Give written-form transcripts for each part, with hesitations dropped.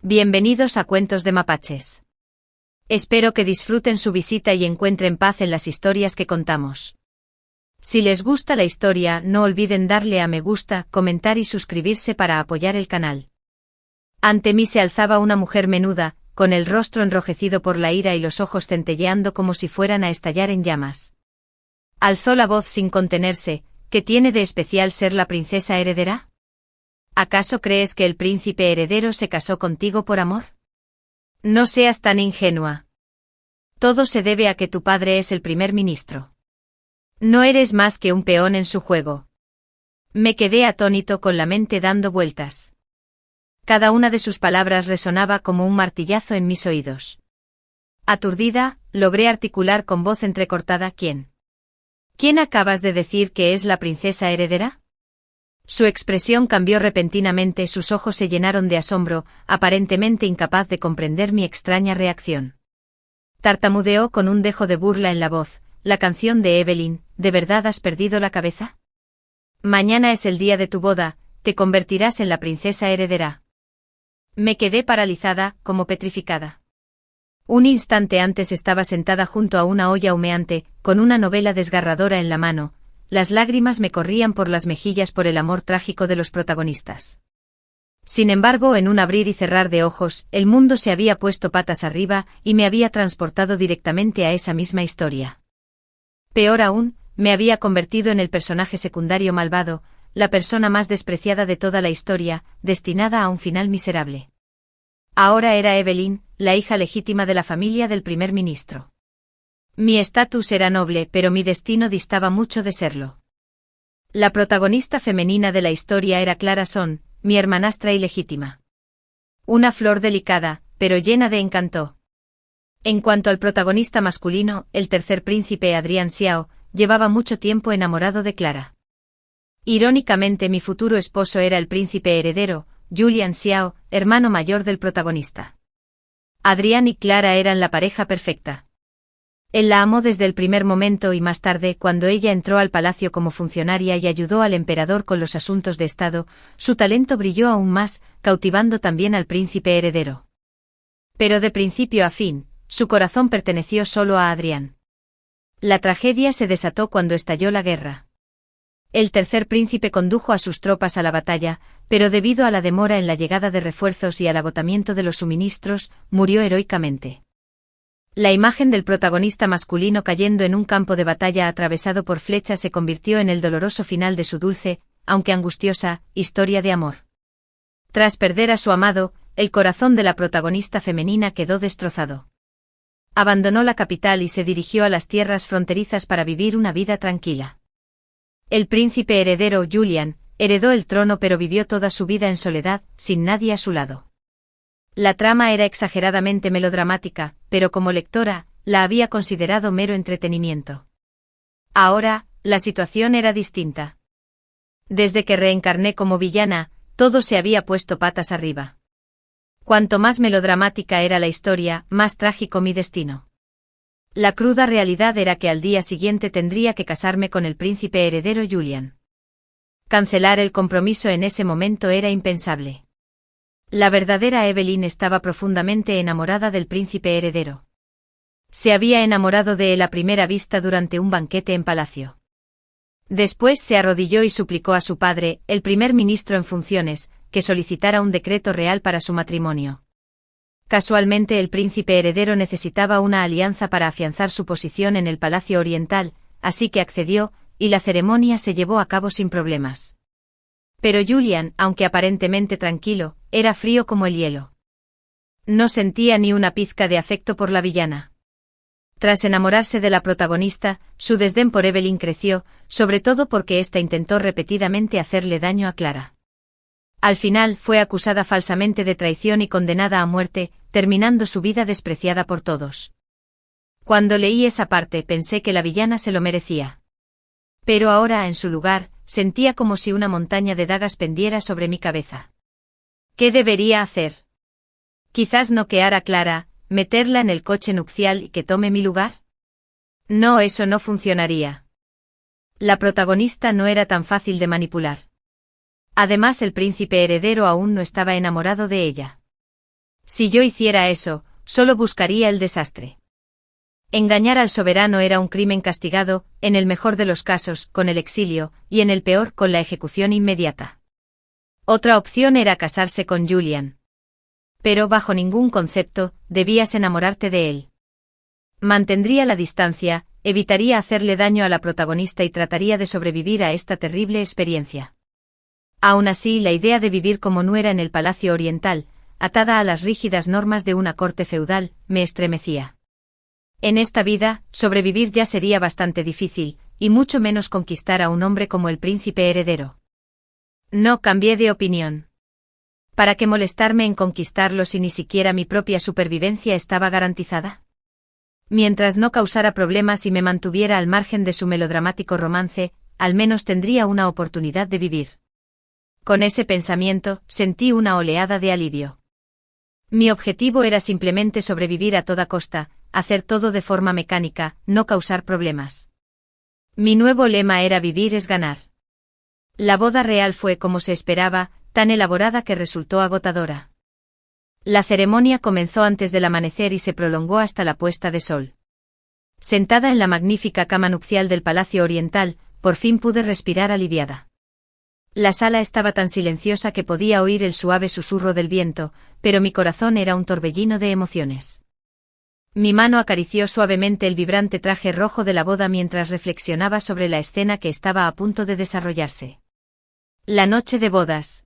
Bienvenidos a Cuentos de Mapaches. Espero que disfruten su visita y encuentren paz en las historias que contamos. Si les gusta la historia, no olviden darle a me gusta, comentar y suscribirse para apoyar el canal. Ante mí se alzaba una mujer menuda, con el rostro enrojecido por la ira y los ojos centelleando como si fueran a estallar en llamas. Alzó la voz sin contenerse. ¿Qué tiene de especial ser la princesa heredera? ¿Acaso crees que el príncipe heredero se casó contigo por amor? No seas tan ingenua. Todo se debe a que tu padre es el primer ministro. No eres más que un peón en su juego. Me quedé atónito con la mente dando vueltas. Cada una de sus palabras resonaba como un martillazo en mis oídos. Aturdida, logré articular con voz entrecortada: ¿Quién? ¿Quién acabas de decir que es la princesa heredera? Su expresión cambió repentinamente, sus ojos se llenaron de asombro, aparentemente incapaz de comprender mi extraña reacción. Tartamudeó con un dejo de burla en la voz: la canción de Evelyn, ¿de verdad has perdido la cabeza? Mañana es el día de tu boda, te convertirás en la princesa heredera. Me quedé paralizada, como petrificada. Un instante antes estaba sentada junto a una olla humeante, con una novela desgarradora en la mano. Las lágrimas me corrían por las mejillas por el amor trágico de los protagonistas. Sin embargo, en un abrir y cerrar de ojos, el mundo se había puesto patas arriba y me había transportado directamente a esa misma historia. Peor aún, me había convertido en el personaje secundario malvado, la persona más despreciada de toda la historia, destinada a un final miserable. Ahora era Evelyn, la hija legítima de la familia del primer ministro. Mi estatus era noble, pero mi destino distaba mucho de serlo. La protagonista femenina de la historia era Clara Son, mi hermanastra ilegítima. Una flor delicada, pero llena de encanto. En cuanto al protagonista masculino, el tercer príncipe Adrián Xiao, llevaba mucho tiempo enamorado de Clara. Irónicamente, mi futuro esposo era el príncipe heredero, Julian Xiao, hermano mayor del protagonista. Adrián y Clara eran la pareja perfecta. Él la amó desde el primer momento y más tarde, cuando ella entró al palacio como funcionaria y ayudó al emperador con los asuntos de Estado, su talento brilló aún más, cautivando también al príncipe heredero. Pero de principio a fin, su corazón perteneció solo a Adrián. La tragedia se desató cuando estalló la guerra. El tercer príncipe condujo a sus tropas a la batalla, pero debido a la demora en la llegada de refuerzos y al agotamiento de los suministros, murió heroicamente. La imagen del protagonista masculino cayendo en un campo de batalla atravesado por flechas se convirtió en el doloroso final de su dulce, aunque angustiosa, historia de amor. Tras perder a su amado, el corazón de la protagonista femenina quedó destrozado. Abandonó la capital y se dirigió a las tierras fronterizas para vivir una vida tranquila. El príncipe heredero, Julian, heredó el trono, pero vivió toda su vida en soledad, sin nadie a su lado. La trama era exageradamente melodramática, pero como lectora, la había considerado mero entretenimiento. Ahora, la situación era distinta. Desde que reencarné como villana, todo se había puesto patas arriba. Cuanto más melodramática era la historia, más trágico mi destino. La cruda realidad era que al día siguiente tendría que casarme con el príncipe heredero Julian. Cancelar el compromiso en ese momento era impensable. La verdadera Evelyn estaba profundamente enamorada del príncipe heredero. Se había enamorado de él a primera vista durante un banquete en palacio. Después se arrodilló y suplicó a su padre, el primer ministro en funciones, que solicitara un decreto real para su matrimonio. Casualmente el príncipe heredero necesitaba una alianza para afianzar su posición en el Palacio Oriental, así que accedió, y la ceremonia se llevó a cabo sin problemas. Pero Julian, aunque aparentemente tranquilo, era frío como el hielo. No sentía ni una pizca de afecto por la villana. Tras enamorarse de la protagonista, su desdén por Evelyn creció, sobre todo porque ésta intentó repetidamente hacerle daño a Clara. Al final fue acusada falsamente de traición y condenada a muerte, terminando su vida despreciada por todos. Cuando leí esa parte pensé que la villana se lo merecía. Pero ahora, en su lugar, sentía como si una montaña de dagas pendiera sobre mi cabeza. ¿Qué debería hacer? Quizás noquear a Clara, meterla en el coche nupcial y que tome mi lugar. No, eso no funcionaría. La protagonista no era tan fácil de manipular. Además, el príncipe heredero aún no estaba enamorado de ella. Si yo hiciera eso, solo buscaría el desastre. Engañar al soberano era un crimen castigado, en el mejor de los casos, con el exilio, y en el peor, con la ejecución inmediata. Otra opción era casarse con Julian. Pero bajo ningún concepto, debías enamorarte de él. Mantendría la distancia, evitaría hacerle daño a la protagonista y trataría de sobrevivir a esta terrible experiencia. Aún así, la idea de vivir como nuera en el Palacio Oriental, atada a las rígidas normas de una corte feudal, me estremecía. En esta vida, sobrevivir ya sería bastante difícil, y mucho menos conquistar a un hombre como el príncipe heredero. No cambié de opinión. ¿Para qué molestarme en conquistarlo si ni siquiera mi propia supervivencia estaba garantizada? Mientras no causara problemas y me mantuviera al margen de su melodramático romance, al menos tendría una oportunidad de vivir. Con ese pensamiento, sentí una oleada de alivio. Mi objetivo era simplemente sobrevivir a toda costa, hacer todo de forma mecánica, no causar problemas. Mi nuevo lema era vivir es ganar. La boda real fue como se esperaba, tan elaborada que resultó agotadora. La ceremonia comenzó antes del amanecer y se prolongó hasta la puesta de sol. Sentada en la magnífica cama nupcial del Palacio Oriental, por fin pude respirar aliviada. La sala estaba tan silenciosa que podía oír el suave susurro del viento, pero mi corazón era un torbellino de emociones. Mi mano acarició suavemente el vibrante traje rojo de la boda mientras reflexionaba sobre la escena que estaba a punto de desarrollarse. La noche de bodas.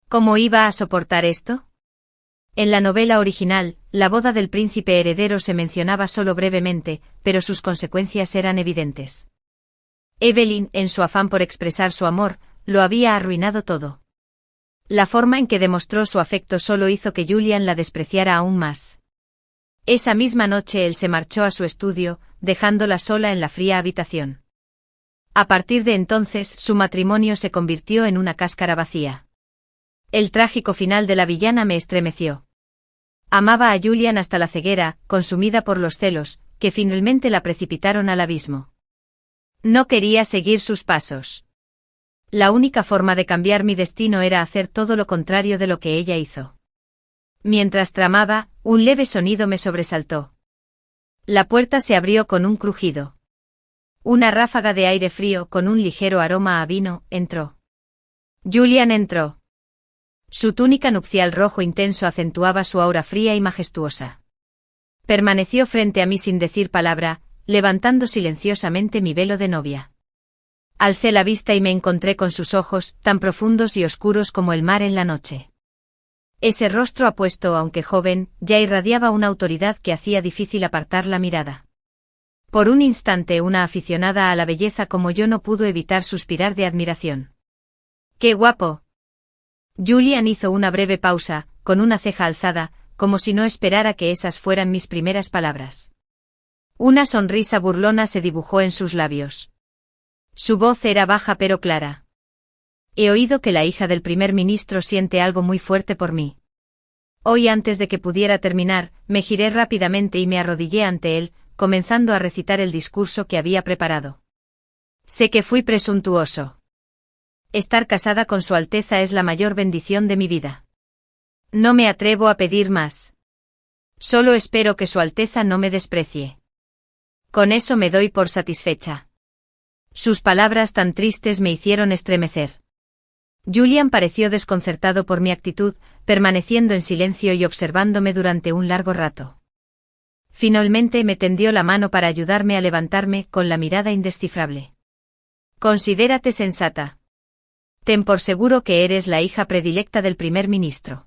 ¿Cómo iba a soportar esto? En la novela original, la boda del príncipe heredero se mencionaba solo brevemente, pero sus consecuencias eran evidentes. Evelyn, en su afán por expresar su amor, lo había arruinado todo. La forma en que demostró su afecto solo hizo que Julian la despreciara aún más. Esa misma noche él se marchó a su estudio, dejándola sola en la fría habitación. A partir de entonces, su matrimonio se convirtió en una cáscara vacía. El trágico final de la villana me estremeció. Amaba a Julian hasta la ceguera, consumida por los celos, que finalmente la precipitaron al abismo. No quería seguir sus pasos. La única forma de cambiar mi destino era hacer todo lo contrario de lo que ella hizo. Mientras tramaba, un leve sonido me sobresaltó. La puerta se abrió con un crujido. Una ráfaga de aire frío con un ligero aroma a vino entró. Julian entró. Su túnica nupcial rojo intenso acentuaba su aura fría y majestuosa. Permaneció frente a mí sin decir palabra, levantando silenciosamente mi velo de novia. Alcé la vista y me encontré con sus ojos, tan profundos y oscuros como el mar en la noche. Ese rostro apuesto, aunque joven, ya irradiaba una autoridad que hacía difícil apartar la mirada. Por un instante una aficionada a la belleza como yo no pudo evitar suspirar de admiración. ¡Qué guapo! Julian hizo una breve pausa, con una ceja alzada, como si no esperara que esas fueran mis primeras palabras. Una sonrisa burlona se dibujó en sus labios. Su voz era baja pero clara. He oído que la hija del primer ministro siente algo muy fuerte por mí. Hoy, antes de que pudiera terminar, me giré rápidamente y me arrodillé ante él, comenzando a recitar el discurso que había preparado. Sé que fui presuntuoso. Estar casada con Su Alteza es la mayor bendición de mi vida. No me atrevo a pedir más. Solo espero que Su Alteza no me desprecie. Con eso me doy por satisfecha. Sus palabras tan tristes me hicieron estremecer. Julian pareció desconcertado por mi actitud, permaneciendo en silencio y observándome durante un largo rato. Finalmente me tendió la mano para ayudarme a levantarme con la mirada indescifrable. Considérate sensata. Ten por seguro que eres la hija predilecta del primer ministro.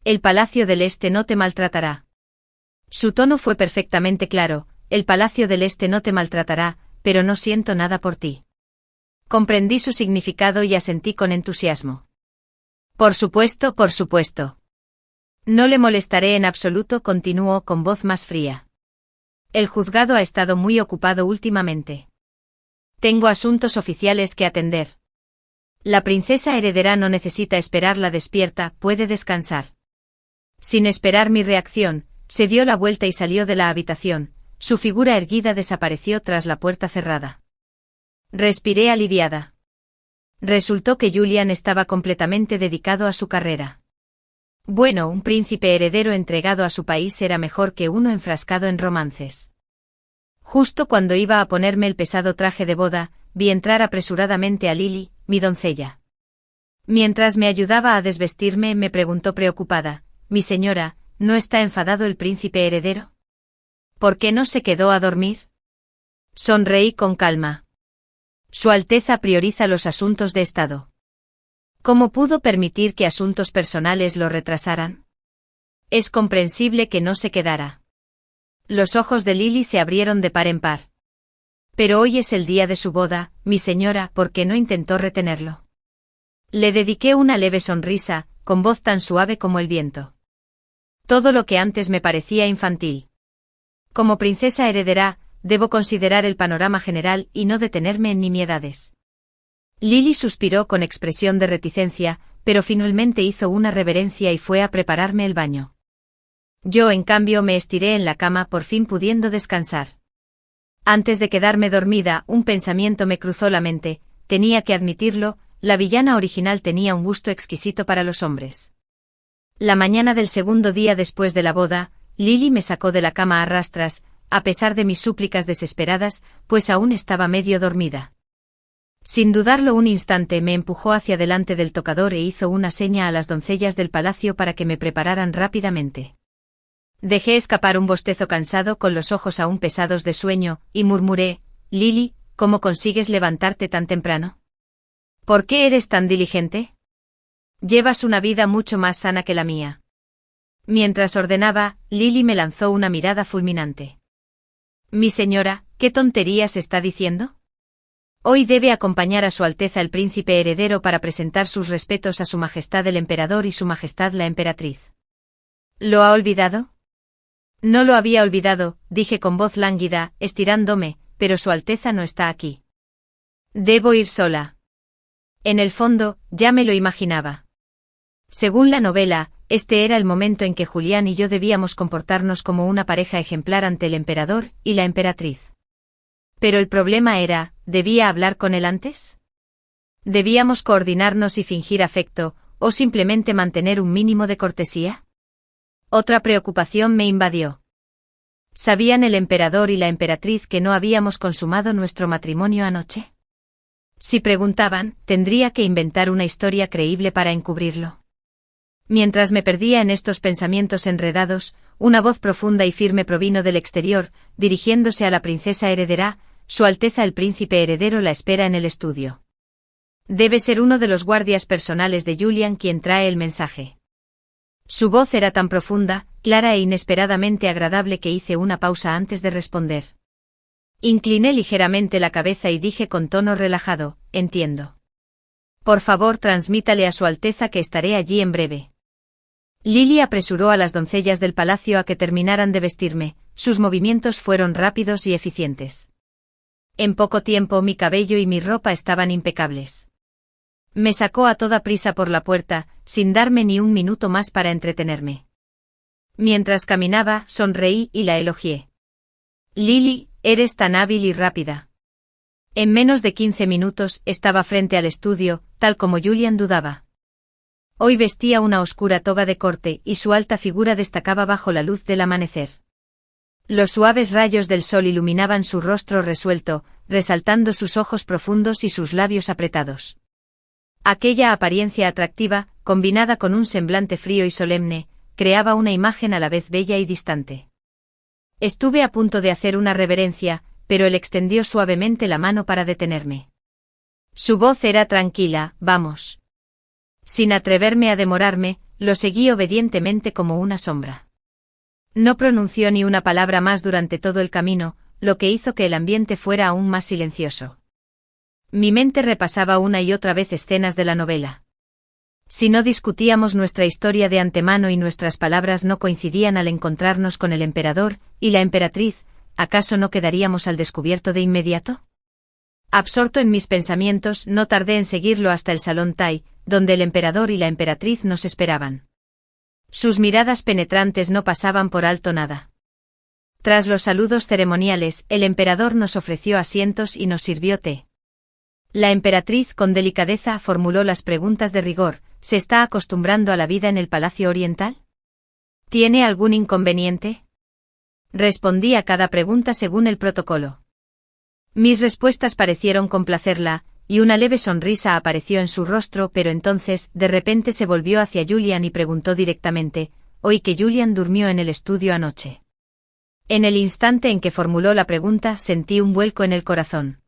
El Palacio del Este no te maltratará. Su tono fue perfectamente claro, el Palacio del Este no te maltratará, pero no siento nada por ti. Comprendí su significado y asentí con entusiasmo. Por supuesto, por supuesto. No le molestaré en absoluto, continuó con voz más fría. El juzgado ha estado muy ocupado últimamente. Tengo asuntos oficiales que atender. La princesa heredera no necesita esperarla despierta, puede descansar. Sin esperar mi reacción, se dio la vuelta y salió de la habitación, su figura erguida desapareció tras la puerta cerrada. Respiré aliviada. Resultó que Julian estaba completamente dedicado a su carrera. Bueno, un príncipe heredero entregado a su país era mejor que uno enfrascado en romances. Justo cuando iba a ponerme el pesado traje de boda, vi entrar apresuradamente a Lily, mi doncella. Mientras me ayudaba a desvestirme, me preguntó preocupada: «Mi señora, ¿no está enfadado el príncipe heredero? ¿Por qué no se quedó a dormir?» Sonreí con calma. Su Alteza prioriza los asuntos de Estado. ¿Cómo pudo permitir que asuntos personales lo retrasaran? Es comprensible que no se quedara. Los ojos de Lily se abrieron de par en par. Pero hoy es el día de su boda, mi señora, ¿por qué no intentó retenerlo? Le dediqué una leve sonrisa, con voz tan suave como el viento. Todo lo que antes me parecía infantil. Como princesa heredera, debo considerar el panorama general y no detenerme en nimiedades. Lily suspiró con expresión de reticencia, pero finalmente hizo una reverencia y fue a prepararme el baño. Yo, en cambio, me estiré en la cama, por fin pudiendo descansar. Antes de quedarme dormida, un pensamiento me cruzó la mente: tenía que admitirlo, la villana original tenía un gusto exquisito para los hombres. La mañana del segundo día después de la boda, Lily me sacó de la cama a rastras, a pesar de mis súplicas desesperadas, pues aún estaba medio dormida. Sin dudarlo un instante, me empujó hacia delante del tocador e hizo una seña a las doncellas del palacio para que me prepararan rápidamente. Dejé escapar un bostezo cansado con los ojos aún pesados de sueño, y murmuré: «Lily, ¿cómo consigues levantarte tan temprano? ¿Por qué eres tan diligente? Llevas una vida mucho más sana que la mía». Mientras ordenaba, Lily me lanzó una mirada fulminante. «Mi señora, ¿qué tonterías está diciendo? Hoy debe acompañar a Su Alteza el príncipe heredero para presentar sus respetos a Su Majestad el Emperador y Su Majestad la Emperatriz. ¿Lo ha olvidado?» «No lo había olvidado», dije con voz lánguida, estirándome, «pero Su Alteza no está aquí. Debo ir sola». En el fondo, ya me lo imaginaba. Según la novela, este era el momento en que Julián y yo debíamos comportarnos como una pareja ejemplar ante el emperador y la emperatriz. Pero el problema era: ¿debía hablar con él antes? ¿Debíamos coordinarnos y fingir afecto, o simplemente mantener un mínimo de cortesía? Otra preocupación me invadió. ¿Sabían el emperador y la emperatriz que no habíamos consumado nuestro matrimonio anoche? Si preguntaban, tendría que inventar una historia creíble para encubrirlo. Mientras me perdía en estos pensamientos enredados, una voz profunda y firme provino del exterior, dirigiéndose a la princesa heredera: «Su Alteza el príncipe heredero la espera en el estudio». Debe ser uno de los guardias personales de Julian quien trae el mensaje. Su voz era tan profunda, clara e inesperadamente agradable que hice una pausa antes de responder. Incliné ligeramente la cabeza y dije con tono relajado: «Entiendo. Por favor, transmítale a Su Alteza que estaré allí en breve». Lily apresuró a las doncellas del palacio a que terminaran de vestirme, sus movimientos fueron rápidos y eficientes. En poco tiempo mi cabello y mi ropa estaban impecables. Me sacó a toda prisa por la puerta, sin darme ni un minuto más para entretenerme. Mientras caminaba, sonreí y la elogié. «Lily, eres tan hábil y rápida». En menos de 15 minutos estaba frente al estudio, tal como Julian dudaba. Hoy vestía una oscura toga de corte y su alta figura destacaba bajo la luz del amanecer. Los suaves rayos del sol iluminaban su rostro resuelto, resaltando sus ojos profundos y sus labios apretados. Aquella apariencia atractiva, combinada con un semblante frío y solemne, creaba una imagen a la vez bella y distante. Estuve a punto de hacer una reverencia, pero él extendió suavemente la mano para detenerme. Su voz era tranquila: «Vamos». Sin atreverme a demorarme, lo seguí obedientemente como una sombra. No pronunció ni una palabra más durante todo el camino, lo que hizo que el ambiente fuera aún más silencioso. Mi mente repasaba una y otra vez escenas de la novela. Si no discutíamos nuestra historia de antemano y nuestras palabras no coincidían al encontrarnos con el emperador y la emperatriz, ¿acaso no quedaríamos al descubierto de inmediato? Absorto en mis pensamientos, no tardé en seguirlo hasta el salón Tai, donde el emperador y la emperatriz nos esperaban. Sus miradas penetrantes no pasaban por alto nada. Tras los saludos ceremoniales, el emperador nos ofreció asientos y nos sirvió té. La emperatriz con delicadeza formuló las preguntas de rigor, ¿Se está acostumbrando a la vida en el Palacio Oriental? ¿Tiene algún inconveniente? Respondí a cada pregunta según el protocolo. Mis respuestas parecieron complacerla, y una leve sonrisa apareció en su rostro, pero entonces, de repente se volvió hacia Julian y preguntó directamente: «¿Oí que Julian durmió en el estudio anoche?». En el instante en que formuló la pregunta, sentí un vuelco en el corazón.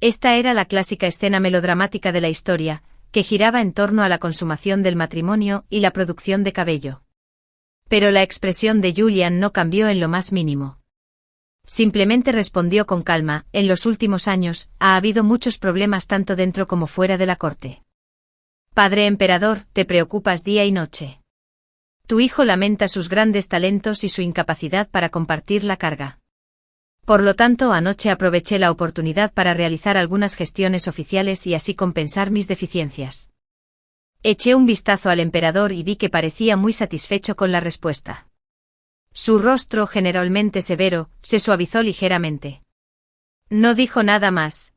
Esta era la clásica escena melodramática de la historia, que giraba en torno a la consumación del matrimonio y la producción de cabello. Pero la expresión de Julian no cambió en lo más mínimo. Simplemente respondió con calma: «En los últimos años, ha habido muchos problemas tanto dentro como fuera de la corte. Padre emperador, te preocupas día y noche. Tu hijo lamenta sus grandes talentos y su incapacidad para compartir la carga. Por lo tanto, anoche aproveché la oportunidad para realizar algunas gestiones oficiales y así compensar mis deficiencias». Eché un vistazo al emperador y vi que parecía muy satisfecho con la respuesta. Su rostro, generalmente severo, se suavizó ligeramente. No dijo nada más.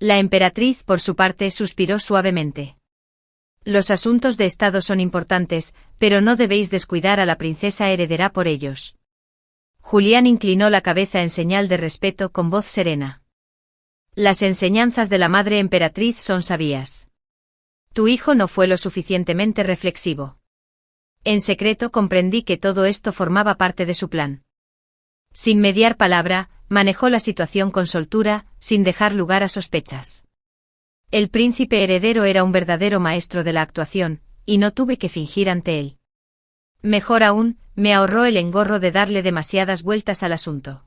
La emperatriz, por su parte, suspiró suavemente. «Los asuntos de Estado son importantes, pero no debéis descuidar a la princesa heredera por ellos». Julián inclinó la cabeza en señal de respeto con voz serena. «Las enseñanzas de la madre emperatriz son sabias. Tu hijo no fue lo suficientemente reflexivo». En secreto comprendí que todo esto formaba parte de su plan. Sin mediar palabra, manejó la situación con soltura, sin dejar lugar a sospechas. El príncipe heredero era un verdadero maestro de la actuación, y no tuve que fingir ante él. Mejor aún, me ahorró el engorro de darle demasiadas vueltas al asunto.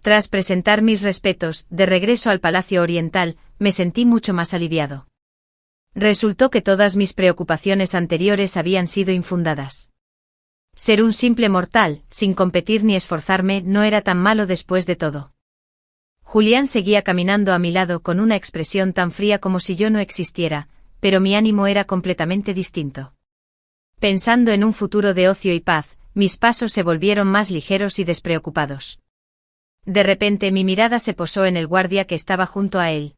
Tras presentar mis respetos, de regreso al Palacio Oriental, me sentí mucho más aliviado. Resultó que todas mis preocupaciones anteriores habían sido infundadas. Ser un simple mortal, sin competir ni esforzarme, no era tan malo después de todo. Julián seguía caminando a mi lado con una expresión tan fría como si yo no existiera, pero mi ánimo era completamente distinto. Pensando en un futuro de ocio y paz, mis pasos se volvieron más ligeros y despreocupados. De repente mi mirada se posó en el guardia que estaba junto a él.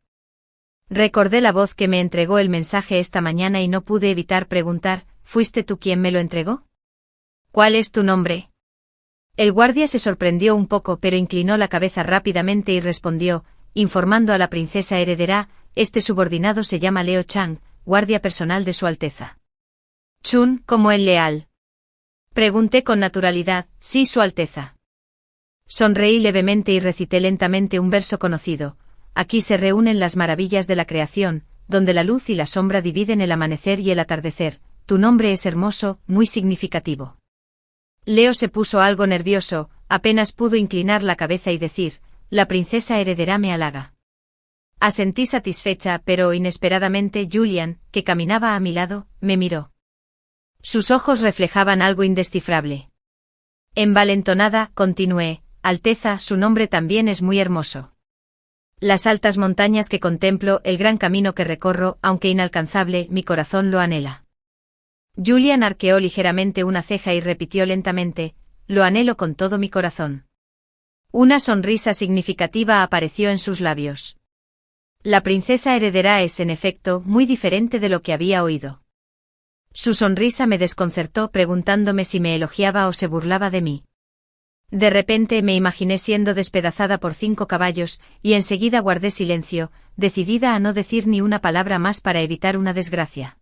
Recordé la voz que me entregó el mensaje esta mañana y no pude evitar preguntar: «¿Fuiste tú quien me lo entregó? ¿Cuál es tu nombre?». El guardia se sorprendió un poco, pero inclinó la cabeza rápidamente y respondió, informando a la princesa heredera: «Este subordinado se llama Leo Chang, guardia personal de Su Alteza». «Chun, como el leal?». Pregunté con naturalidad. «Sí, Su Alteza». Sonreí levemente y recité lentamente un verso conocido: «Aquí se reúnen las maravillas de la creación, donde la luz y la sombra dividen el amanecer y el atardecer. Tu nombre es hermoso, muy significativo». Leo se puso algo nervioso, apenas pudo inclinar la cabeza y decir: «La princesa heredera me halaga». Asentí satisfecha, pero inesperadamente Julian, que caminaba a mi lado, me miró. Sus ojos reflejaban algo indescifrable. Envalentonada, continué: «Alteza, su nombre también es muy hermoso. Las altas montañas que contemplo, el gran camino que recorro, aunque inalcanzable, mi corazón lo anhela». Julian arqueó ligeramente una ceja y repitió lentamente: «Lo anhelo con todo mi corazón». Una sonrisa significativa apareció en sus labios. La princesa heredera es, en efecto, muy diferente de lo que había oído. Su sonrisa me desconcertó, preguntándome si me elogiaba o se burlaba de mí. De repente me imaginé siendo despedazada por 5 caballos, y enseguida guardé silencio, decidida a no decir ni una palabra más para evitar una desgracia.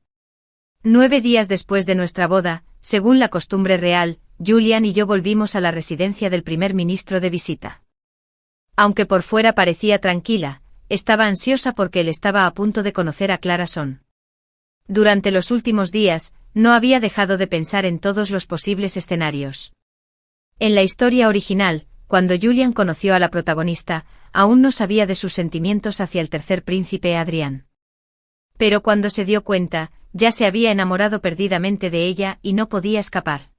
9 días después de nuestra boda, según la costumbre real, Julian y yo volvimos a la residencia del primer ministro de visita. Aunque por fuera parecía tranquila, estaba ansiosa porque él estaba a punto de conocer a Clara Son. Durante los últimos días, no había dejado de pensar en todos los posibles escenarios. En la historia original, cuando Julian conoció a la protagonista, aún no sabía de sus sentimientos hacia el tercer príncipe Adrián. Pero cuando se dio cuenta, ya se había enamorado perdidamente de ella y no podía escapar.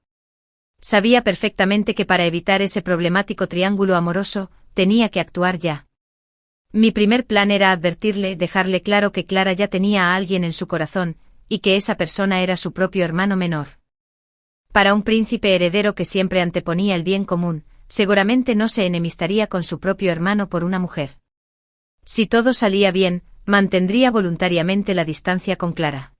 Sabía perfectamente que para evitar ese problemático triángulo amoroso, tenía que actuar ya. Mi primer plan era advertirle, dejarle claro que Clara ya tenía a alguien en su corazón, y que esa persona era su propio hermano menor. Para un príncipe heredero que siempre anteponía el bien común, seguramente no se enemistaría con su propio hermano por una mujer. Si todo salía bien, mantendría voluntariamente la distancia con Clara.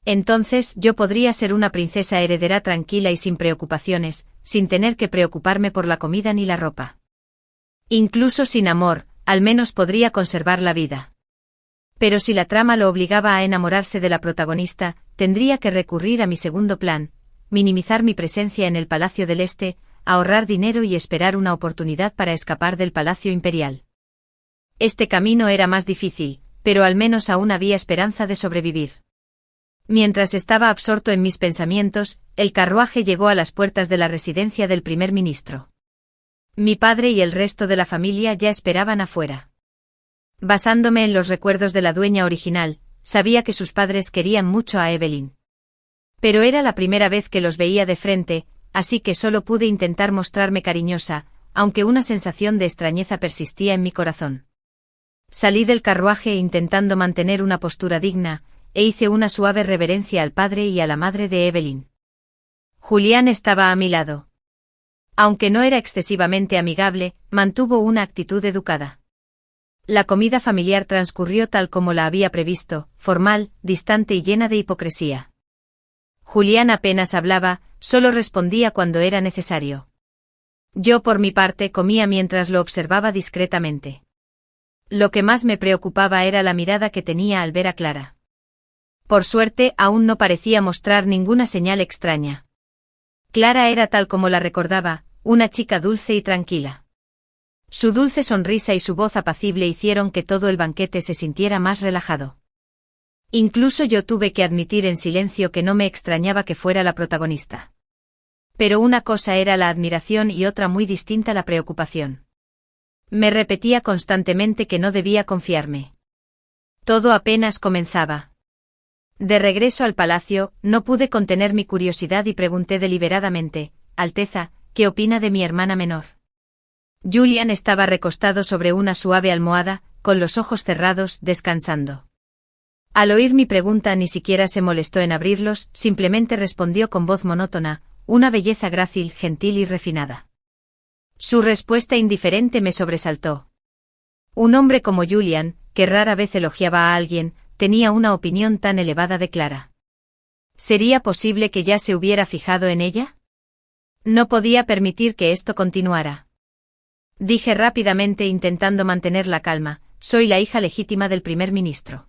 Entonces yo podría ser una princesa heredera tranquila y sin preocupaciones, sin tener que preocuparme por la comida ni la ropa. Incluso sin amor, al menos podría conservar la vida. Pero si la trama lo obligaba a enamorarse de la protagonista, tendría que recurrir a mi segundo plan, minimizar mi presencia en el Palacio del Este, ahorrar dinero y esperar una oportunidad para escapar del Palacio Imperial. Este camino era más difícil, pero al menos aún había esperanza de sobrevivir. Mientras estaba absorto en mis pensamientos, el carruaje llegó a las puertas de la residencia del primer ministro. Mi padre y el resto de la familia ya esperaban afuera. Basándome en los recuerdos de la dueña original, sabía que sus padres querían mucho a Evelyn. Pero era la primera vez que los veía de frente, así que solo pude intentar mostrarme cariñosa, aunque una sensación de extrañeza persistía en mi corazón. Salí del carruaje intentando mantener una postura digna, e hice una suave reverencia al padre y a la madre de Evelyn. Julián estaba a mi lado. Aunque no era excesivamente amigable, mantuvo una actitud educada. La comida familiar transcurrió tal como la había previsto, formal, distante y llena de hipocresía. Julián apenas hablaba, solo respondía cuando era necesario. Yo por mi parte comía mientras lo observaba discretamente. Lo que más me preocupaba era la mirada que tenía al ver a Clara. Por suerte, aún no parecía mostrar ninguna señal extraña. Clara era tal como la recordaba, una chica dulce y tranquila. Su dulce sonrisa y su voz apacible hicieron que todo el banquete se sintiera más relajado. Incluso yo tuve que admitir en silencio que no me extrañaba que fuera la protagonista. Pero una cosa era la admiración y otra muy distinta la preocupación. Me repetía constantemente que no debía confiarme. Todo apenas comenzaba. De regreso al palacio, no pude contener mi curiosidad y pregunté deliberadamente: Alteza, ¿qué opina de mi hermana menor? Julián estaba recostado sobre una suave almohada, con los ojos cerrados, descansando. Al oír mi pregunta ni siquiera se molestó en abrirlos, simplemente respondió con voz monótona, una belleza grácil, gentil y refinada. Su respuesta indiferente me sobresaltó. Un hombre como Julián, que rara vez elogiaba a alguien, tenía una opinión tan elevada de Clara. ¿Sería posible que ya se hubiera fijado en ella? No podía permitir que esto continuara. Dije rápidamente intentando mantener la calma: soy la hija legítima del primer ministro.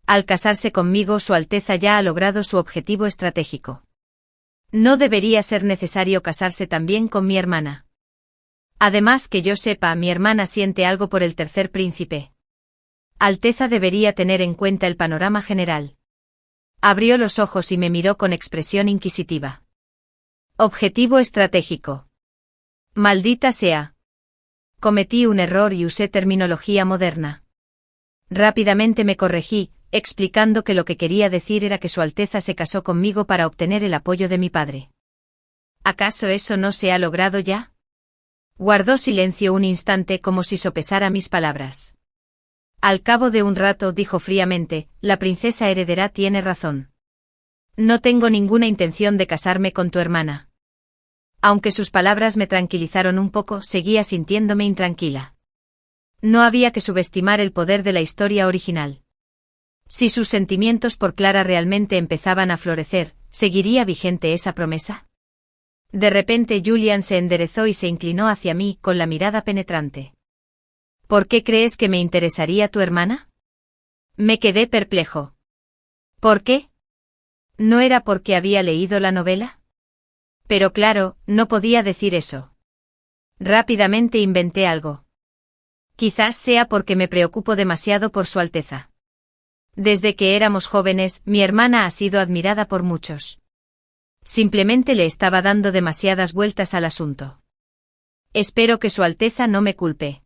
Al casarse conmigo, Su Alteza ya ha logrado su objetivo estratégico. No debería ser necesario casarse también con mi hermana. Además, que yo sepa, mi hermana siente algo por el tercer príncipe. Alteza debería tener en cuenta el panorama general. Abrió los ojos y me miró con expresión inquisitiva. Objetivo estratégico. Maldita sea. Cometí un error y usé terminología moderna. Rápidamente me corregí, explicando que lo que quería decir era que Su Alteza se casó conmigo para obtener el apoyo de mi padre. ¿Acaso eso no se ha logrado ya? Guardó silencio un instante como si sopesara mis palabras. Al cabo de un rato dijo fríamente: la princesa heredera tiene razón. No tengo ninguna intención de casarme con tu hermana. Aunque sus palabras me tranquilizaron un poco, seguía sintiéndome intranquila. No había que subestimar el poder de la historia original. Si sus sentimientos por Clara realmente empezaban a florecer, ¿seguiría vigente esa promesa? De repente Julián se enderezó y se inclinó hacia mí con la mirada penetrante. ¿Por qué crees que me interesaría tu hermana? Me quedé perplejo. ¿Por qué? ¿No era porque había leído la novela? Pero claro, no podía decir eso. Rápidamente inventé algo. Quizás sea porque me preocupo demasiado por Su Alteza. Desde que éramos jóvenes, mi hermana ha sido admirada por muchos. Simplemente le estaba dando demasiadas vueltas al asunto. Espero que Su Alteza no me culpe.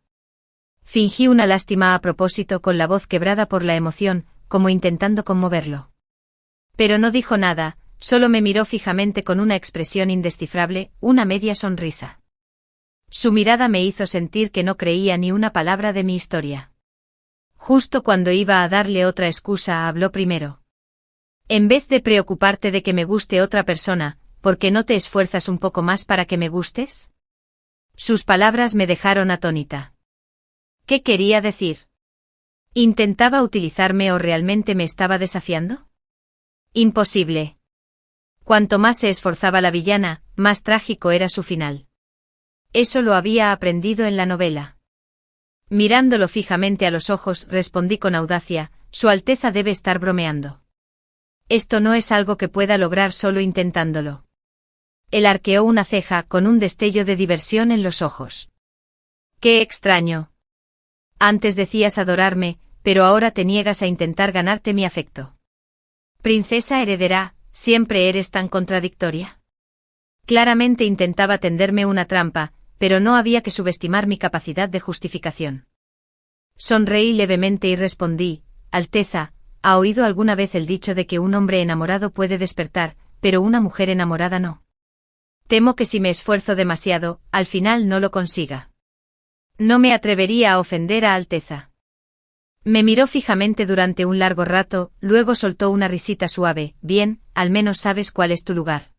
Fingí una lástima a propósito con la voz quebrada por la emoción, como intentando conmoverlo. Pero no dijo nada, solo me miró fijamente con una expresión indescifrable, una media sonrisa. Su mirada me hizo sentir que no creía ni una palabra de mi historia. Justo cuando iba a darle otra excusa, habló primero. En vez de preocuparte de que me guste otra persona, ¿por qué no te esfuerzas un poco más para que me gustes? Sus palabras me dejaron atónita. ¿Qué quería decir? ¿Intentaba utilizarme o realmente me estaba desafiando? Imposible. Cuanto más se esforzaba la villana, más trágico era su final. Eso lo había aprendido en la novela. Mirándolo fijamente a los ojos, respondí con audacia: Su Alteza debe estar bromeando. Esto no es algo que pueda lograr solo intentándolo. Él arqueó una ceja con un destello de diversión en los ojos. ¡Qué extraño! Antes decías adorarme, pero ahora te niegas a intentar ganarte mi afecto. Princesa heredera, ¿siempre eres tan contradictoria? Claramente intentaba tenderme una trampa, pero no había que subestimar mi capacidad de justificación. Sonreí levemente y respondí: Alteza, ¿ha oído alguna vez el dicho de que un hombre enamorado puede despertar, pero una mujer enamorada no? Temo que si me esfuerzo demasiado, al final no lo consiga. No me atrevería a ofender a Alteza. Me miró fijamente durante un largo rato, luego soltó una risita suave: Bien, al menos sabes cuál es tu lugar.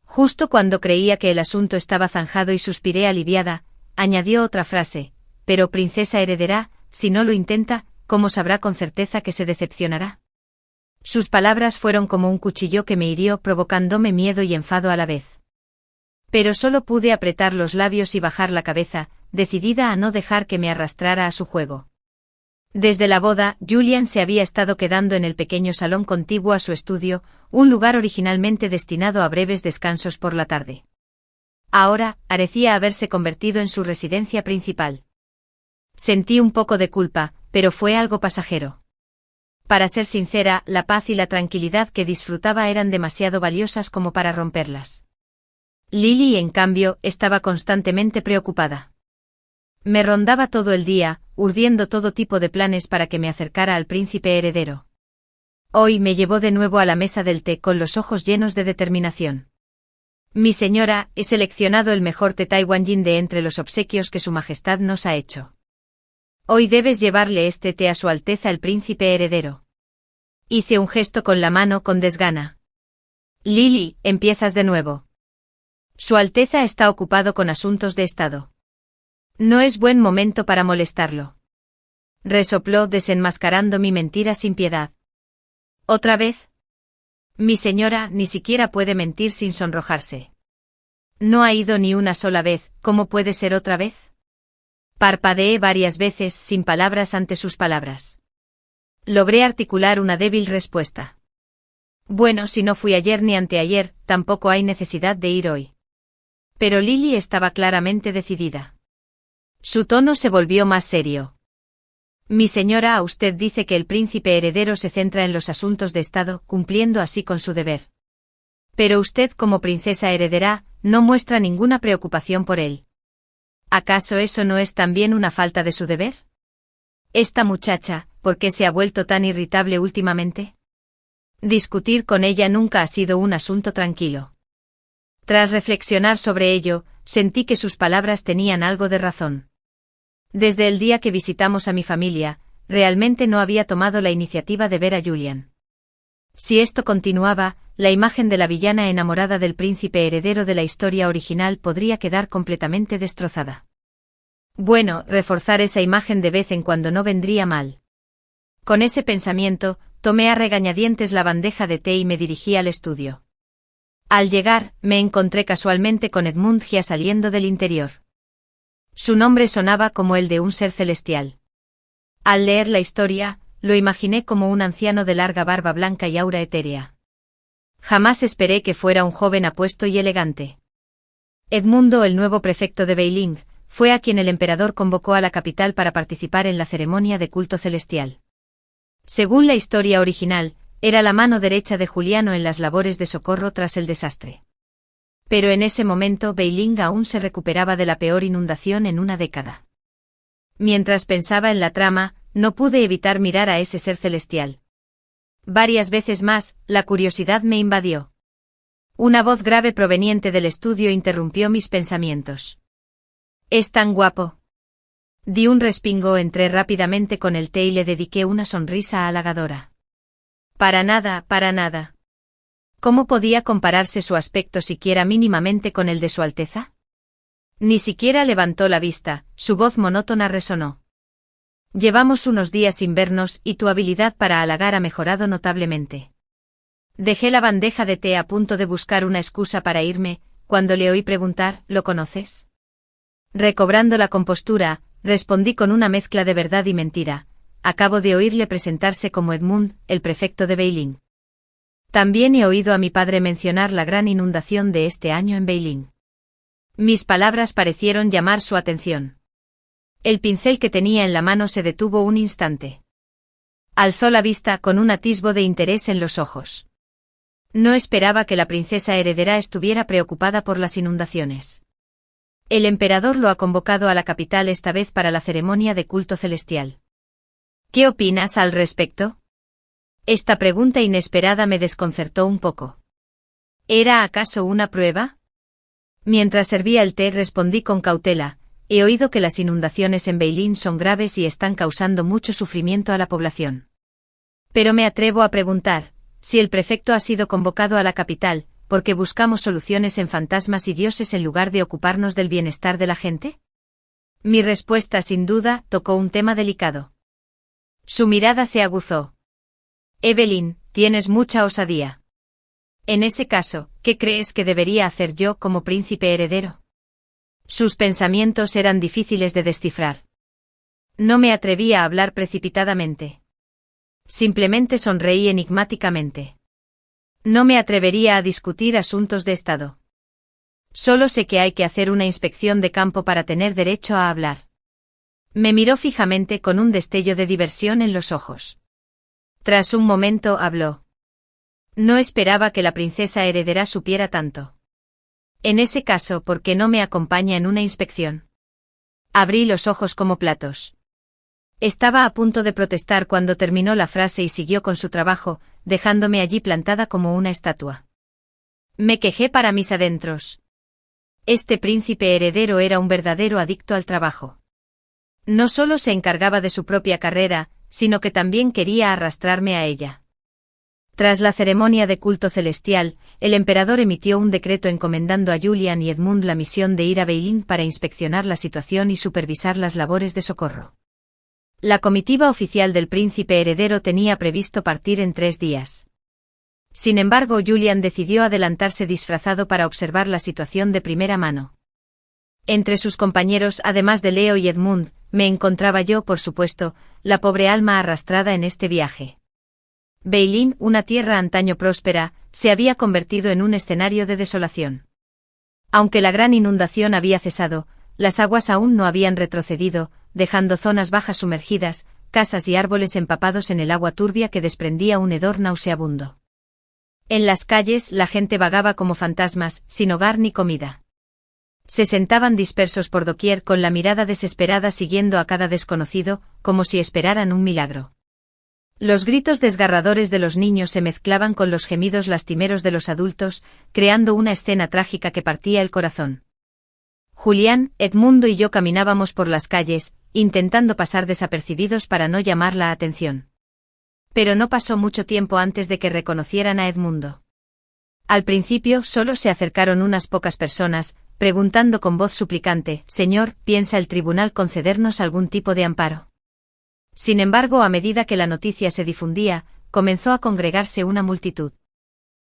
Justo cuando creía que el asunto estaba zanjado y suspiré aliviada, añadió otra frase: Pero princesa heredera, si no lo intenta, ¿cómo sabrá con certeza que se decepcionará? Sus palabras fueron como un cuchillo que me hirió, provocándome miedo y enfado a la vez. Pero solo pude apretar los labios y bajar la cabeza, decidida a no dejar que me arrastrara a su juego. Desde la boda, Julian se había estado quedando en el pequeño salón contiguo a su estudio, un lugar originalmente destinado a breves descansos por la tarde. Ahora, parecía haberse convertido en su residencia principal. Sentí un poco de culpa, pero fue algo pasajero. Para ser sincera, la paz y la tranquilidad que disfrutaba eran demasiado valiosas como para romperlas. Lily, en cambio, estaba constantemente preocupada. Me rondaba todo el día, urdiendo todo tipo de planes para que me acercara al príncipe heredero. Hoy me llevó de nuevo a la mesa del té con los ojos llenos de determinación. Mi señora, he seleccionado el mejor té taiwanjin de entre los obsequios que su majestad nos ha hecho. Hoy debes llevarle este té a su Alteza el príncipe heredero. Hice un gesto con la mano con desgana. Lily, empiezas de nuevo. Su Alteza está ocupado con asuntos de estado. No es buen momento para molestarlo. Resopló, desenmascarando mi mentira sin piedad. ¿Otra vez? Mi señora ni siquiera puede mentir sin sonrojarse. No ha ido ni una sola vez, ¿cómo puede ser otra vez? Parpadeé varias veces sin palabras ante sus palabras. Logré articular una débil respuesta. Bueno, si no fui ayer ni anteayer, tampoco hay necesidad de ir hoy. Pero Lily estaba claramente decidida. Su tono se volvió más serio. Mi señora, usted dice que el príncipe heredero se centra en los asuntos de estado, cumpliendo así con su deber. Pero usted, como princesa heredera, no muestra ninguna preocupación por él. ¿Acaso eso no es también una falta de su deber? Esta muchacha, ¿por qué se ha vuelto tan irritable últimamente? Discutir con ella nunca ha sido un asunto tranquilo. Tras reflexionar sobre ello, sentí que sus palabras tenían algo de razón. Desde el día que visitamos a mi familia, realmente no había tomado la iniciativa de ver a Julian. Si esto continuaba, la imagen de la villana enamorada del príncipe heredero de la historia original podría quedar completamente destrozada. Bueno, reforzar esa imagen de vez en cuando no vendría mal. Con ese pensamiento, tomé a regañadientes la bandeja de té y me dirigí al estudio. Al llegar, me encontré casualmente con Edmund Gia saliendo del interior. Su nombre sonaba como el de un ser celestial. Al leer la historia, lo imaginé como un anciano de larga barba blanca y aura etérea. Jamás esperé que fuera un joven apuesto y elegante. Edmundo, el nuevo prefecto de Beiling, fue a quien el emperador convocó a la capital para participar en la ceremonia de culto celestial. Según la historia original, era la mano derecha de Juliano en las labores de socorro tras el desastre. Pero en ese momento Beiling aún se recuperaba de la peor inundación en una década. Mientras pensaba en la trama, no pude evitar mirar a ese ser celestial. Varias veces más, la curiosidad me invadió. Una voz grave proveniente del estudio interrumpió mis pensamientos. «¿Es tan guapo?». Di un respingo, entré rápidamente con el té y le dediqué una sonrisa halagadora. Para nada, para nada. ¿Cómo podía compararse su aspecto siquiera mínimamente con el de su Alteza? Ni siquiera levantó la vista, su voz monótona resonó. Llevamos unos días sin vernos y tu habilidad para halagar ha mejorado notablemente. Dejé la bandeja de té a punto de buscar una excusa para irme, cuando le oí preguntar, ¿lo conoces? Recobrando la compostura, respondí con una mezcla de verdad y mentira. Acabo de oírle presentarse como Edmund, el prefecto de Beilín. También he oído a mi padre mencionar la gran inundación de este año en Beilín. Mis palabras parecieron llamar su atención. El pincel que tenía en la mano se detuvo un instante. Alzó la vista con un atisbo de interés en los ojos. No esperaba que la princesa heredera estuviera preocupada por las inundaciones. El emperador lo ha convocado a la capital esta vez para la ceremonia de culto celestial. ¿Qué opinas al respecto? Esta pregunta inesperada me desconcertó un poco. ¿Era acaso una prueba? Mientras servía el té respondí con cautela, he oído que las inundaciones en Beilín son graves y están causando mucho sufrimiento a la población. Pero me atrevo a preguntar, si el prefecto ha sido convocado a la capital, ¿por qué buscamos soluciones en fantasmas y dioses en lugar de ocuparnos del bienestar de la gente? Mi respuesta sin duda tocó un tema delicado. Su mirada se aguzó. Evelyn, tienes mucha osadía. En ese caso, ¿qué crees que debería hacer yo como príncipe heredero? Sus pensamientos eran difíciles de descifrar. No me atreví a hablar precipitadamente. Simplemente sonreí enigmáticamente. No me atrevería a discutir asuntos de Estado. Solo sé que hay que hacer una inspección de campo para tener derecho a hablar. Me miró fijamente con un destello de diversión en los ojos. Tras un momento habló. No esperaba que la princesa heredera supiera tanto. En ese caso, ¿por qué no me acompaña en una inspección? Abrí los ojos como platos. Estaba a punto de protestar cuando terminó la frase y siguió con su trabajo, dejándome allí plantada como una estatua. Me quejé para mis adentros. Este príncipe heredero era un verdadero adicto al trabajo. No solo se encargaba de su propia carrera, sino que también quería arrastrarme a ella. Tras la ceremonia de culto celestial, el emperador emitió un decreto encomendando a Julian y Edmund la misión de ir a Beilín para inspeccionar la situación y supervisar las labores de socorro. La comitiva oficial del príncipe heredero tenía previsto partir en 3 días. Sin embargo, Julian decidió adelantarse disfrazado para observar la situación de primera mano. Entre sus compañeros, además de Leo y Edmund, me encontraba yo, por supuesto, la pobre alma arrastrada en este viaje. Beilín, una tierra antaño próspera, se había convertido en un escenario de desolación. Aunque la gran inundación había cesado, las aguas aún no habían retrocedido, dejando zonas bajas sumergidas, casas y árboles empapados en el agua turbia que desprendía un hedor nauseabundo. En las calles la gente vagaba como fantasmas, sin hogar ni comida. Se sentaban dispersos por doquier con la mirada desesperada siguiendo a cada desconocido, como si esperaran un milagro. Los gritos desgarradores de los niños se mezclaban con los gemidos lastimeros de los adultos, creando una escena trágica que partía el corazón. Julián, Edmundo y yo caminábamos por las calles, intentando pasar desapercibidos para no llamar la atención. Pero no pasó mucho tiempo antes de que reconocieran a Edmundo. Al principio solo se acercaron unas pocas personas, preguntando con voz suplicante, «Señor, ¿piensa el tribunal concedernos algún tipo de amparo?». Sin embargo, a medida que la noticia se difundía, comenzó a congregarse una multitud.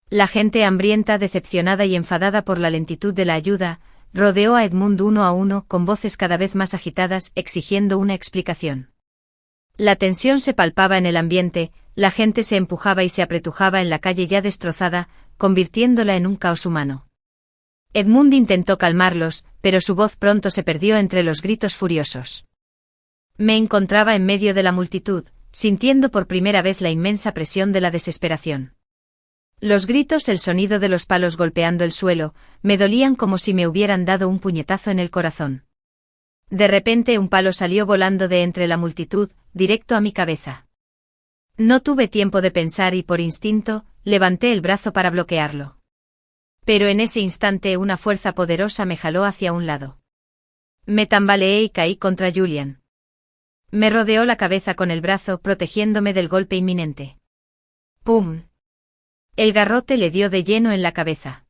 La gente hambrienta, decepcionada y enfadada por la lentitud de la ayuda, rodeó a Edmund uno a uno, con voces cada vez más agitadas, exigiendo una explicación. La tensión se palpaba en el ambiente, la gente se empujaba y se apretujaba en la calle ya destrozada, convirtiéndola en un caos humano. Edmund intentó calmarlos, pero su voz pronto se perdió entre los gritos furiosos. Me encontraba en medio de la multitud, sintiendo por primera vez la inmensa presión de la desesperación. Los gritos, el sonido de los palos golpeando el suelo, me dolían como si me hubieran dado un puñetazo en el corazón. De repente un palo salió volando de entre la multitud, directo a mi cabeza. No tuve tiempo de pensar y por instinto, levanté el brazo para bloquearlo. Pero en ese instante una fuerza poderosa me jaló hacia un lado. Me tambaleé y caí contra Julian. Me rodeó la cabeza con el brazo, protegiéndome del golpe inminente. ¡Pum! El garrote le dio de lleno en la cabeza.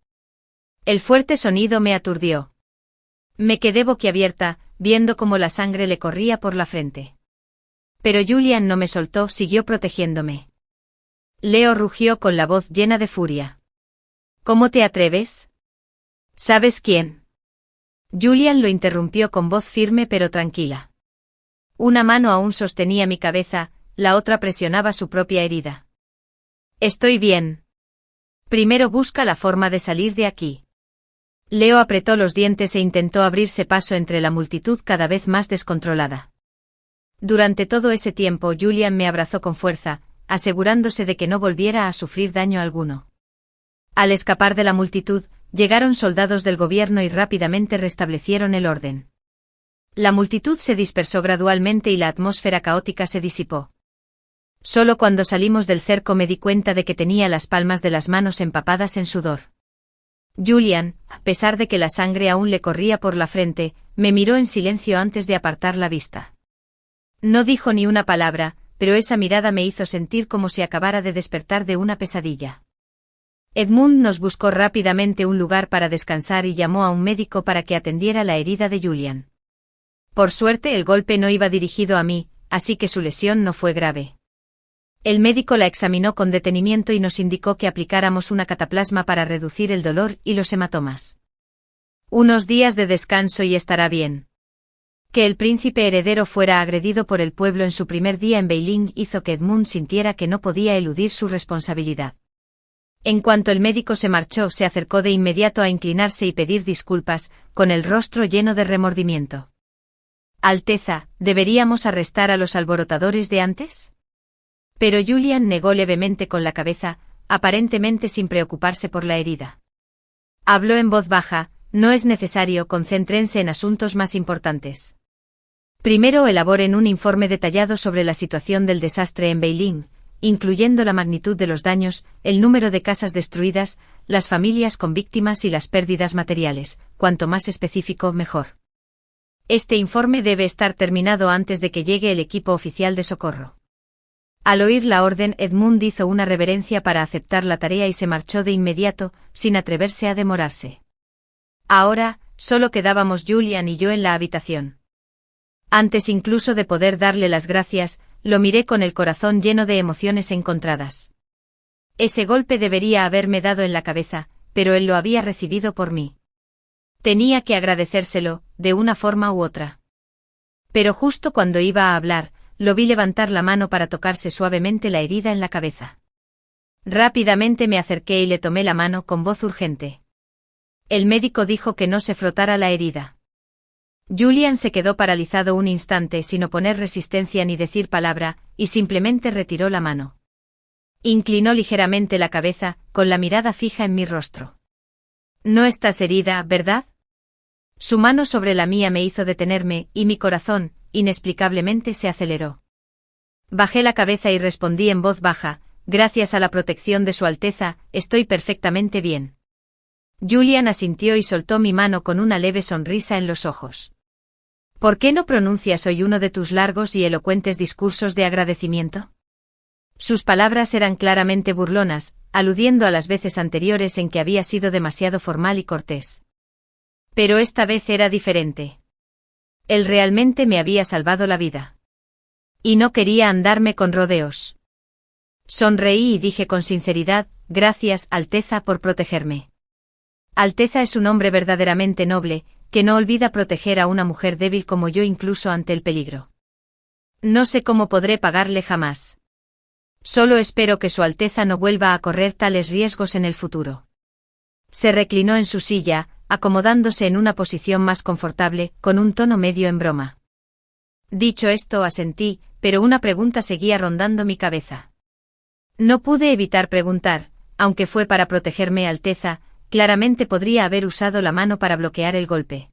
El fuerte sonido me aturdió. Me quedé boquiabierta, viendo cómo la sangre le corría por la frente. Pero Julian no me soltó, siguió protegiéndome. Leo rugió con la voz llena de furia. ¿Cómo te atreves? ¿Sabes quién? Julian lo interrumpió con voz firme pero tranquila. Una mano aún sostenía mi cabeza, la otra presionaba su propia herida. Estoy bien. Primero busca la forma de salir de aquí. Leo apretó los dientes e intentó abrirse paso entre la multitud cada vez más descontrolada. Durante todo ese tiempo Julian me abrazó con fuerza, asegurándose de que no volviera a sufrir daño alguno. Al escapar de la multitud, llegaron soldados del gobierno y rápidamente restablecieron el orden. La multitud se dispersó gradualmente y la atmósfera caótica se disipó. Solo cuando salimos del cerco me di cuenta de que tenía las palmas de las manos empapadas en sudor. Julian, a pesar de que la sangre aún le corría por la frente, me miró en silencio antes de apartar la vista. No dijo ni una palabra, pero esa mirada me hizo sentir como si acabara de despertar de una pesadilla. Edmund nos buscó rápidamente un lugar para descansar y llamó a un médico para que atendiera la herida de Julian. Por suerte el golpe no iba dirigido a mí, así que su lesión no fue grave. El médico la examinó con detenimiento y nos indicó que aplicáramos una cataplasma para reducir el dolor y los hematomas. Unos días de descanso y estará bien. Que el príncipe heredero fuera agredido por el pueblo en su primer día en Beiling hizo que Edmund sintiera que no podía eludir su responsabilidad. En cuanto el médico se marchó, se acercó de inmediato a inclinarse y pedir disculpas, con el rostro lleno de remordimiento. Alteza, ¿deberíamos arrestar a los alborotadores de antes? Pero Julian negó levemente con la cabeza, aparentemente sin preocuparse por la herida. Habló en voz baja: no es necesario, concéntrense en asuntos más importantes. Primero elaboren un informe detallado sobre la situación del desastre en Beiling, incluyendo la magnitud de los daños, el número de casas destruidas, las familias con víctimas y las pérdidas materiales, cuanto más específico mejor. Este informe debe estar terminado antes de que llegue el equipo oficial de socorro. Al oír la orden, Edmund hizo una reverencia para aceptar la tarea y se marchó de inmediato, sin atreverse a demorarse. Ahora, solo quedábamos Julian y yo en la habitación. Antes incluso de poder darle las gracias, lo miré con el corazón lleno de emociones encontradas. Ese golpe debería haberme dado en la cabeza, pero él lo había recibido por mí. Tenía que agradecérselo, de una forma u otra. Pero justo cuando iba a hablar, lo vi levantar la mano para tocarse suavemente la herida en la cabeza. Rápidamente me acerqué y le tomé la mano con voz urgente. El médico dijo que no se frotara la herida. Julian se quedó paralizado un instante sin oponer resistencia ni decir palabra, y simplemente retiró la mano. Inclinó ligeramente la cabeza, con la mirada fija en mi rostro. «No estás herida, ¿verdad?» Su mano sobre la mía me hizo detenerme, y mi corazón, inexplicablemente, se aceleró. Bajé la cabeza y respondí en voz baja: «Gracias a la protección de Su Alteza, estoy perfectamente bien». Julian asintió y soltó mi mano con una leve sonrisa en los ojos. «¿Por qué no pronuncias hoy uno de tus largos y elocuentes discursos de agradecimiento?» Sus palabras eran claramente burlonas, aludiendo a las veces anteriores en que había sido demasiado formal y cortés. Pero esta vez era diferente. Él realmente me había salvado la vida. Y no quería andarme con rodeos. Sonreí y dije con sinceridad: «Gracias, Alteza, por protegerme». Alteza es un hombre verdaderamente noble, que no olvida proteger a una mujer débil como yo incluso ante el peligro. No sé cómo podré pagarle jamás. Solo espero que Su Alteza no vuelva a correr tales riesgos en el futuro. Se reclinó en su silla, acomodándose en una posición más confortable, con un tono medio en broma. Dicho esto, asentí, pero una pregunta seguía rondando mi cabeza. No pude evitar preguntar: aunque fue para protegerme, Alteza, claramente podría haber usado la mano para bloquear el golpe.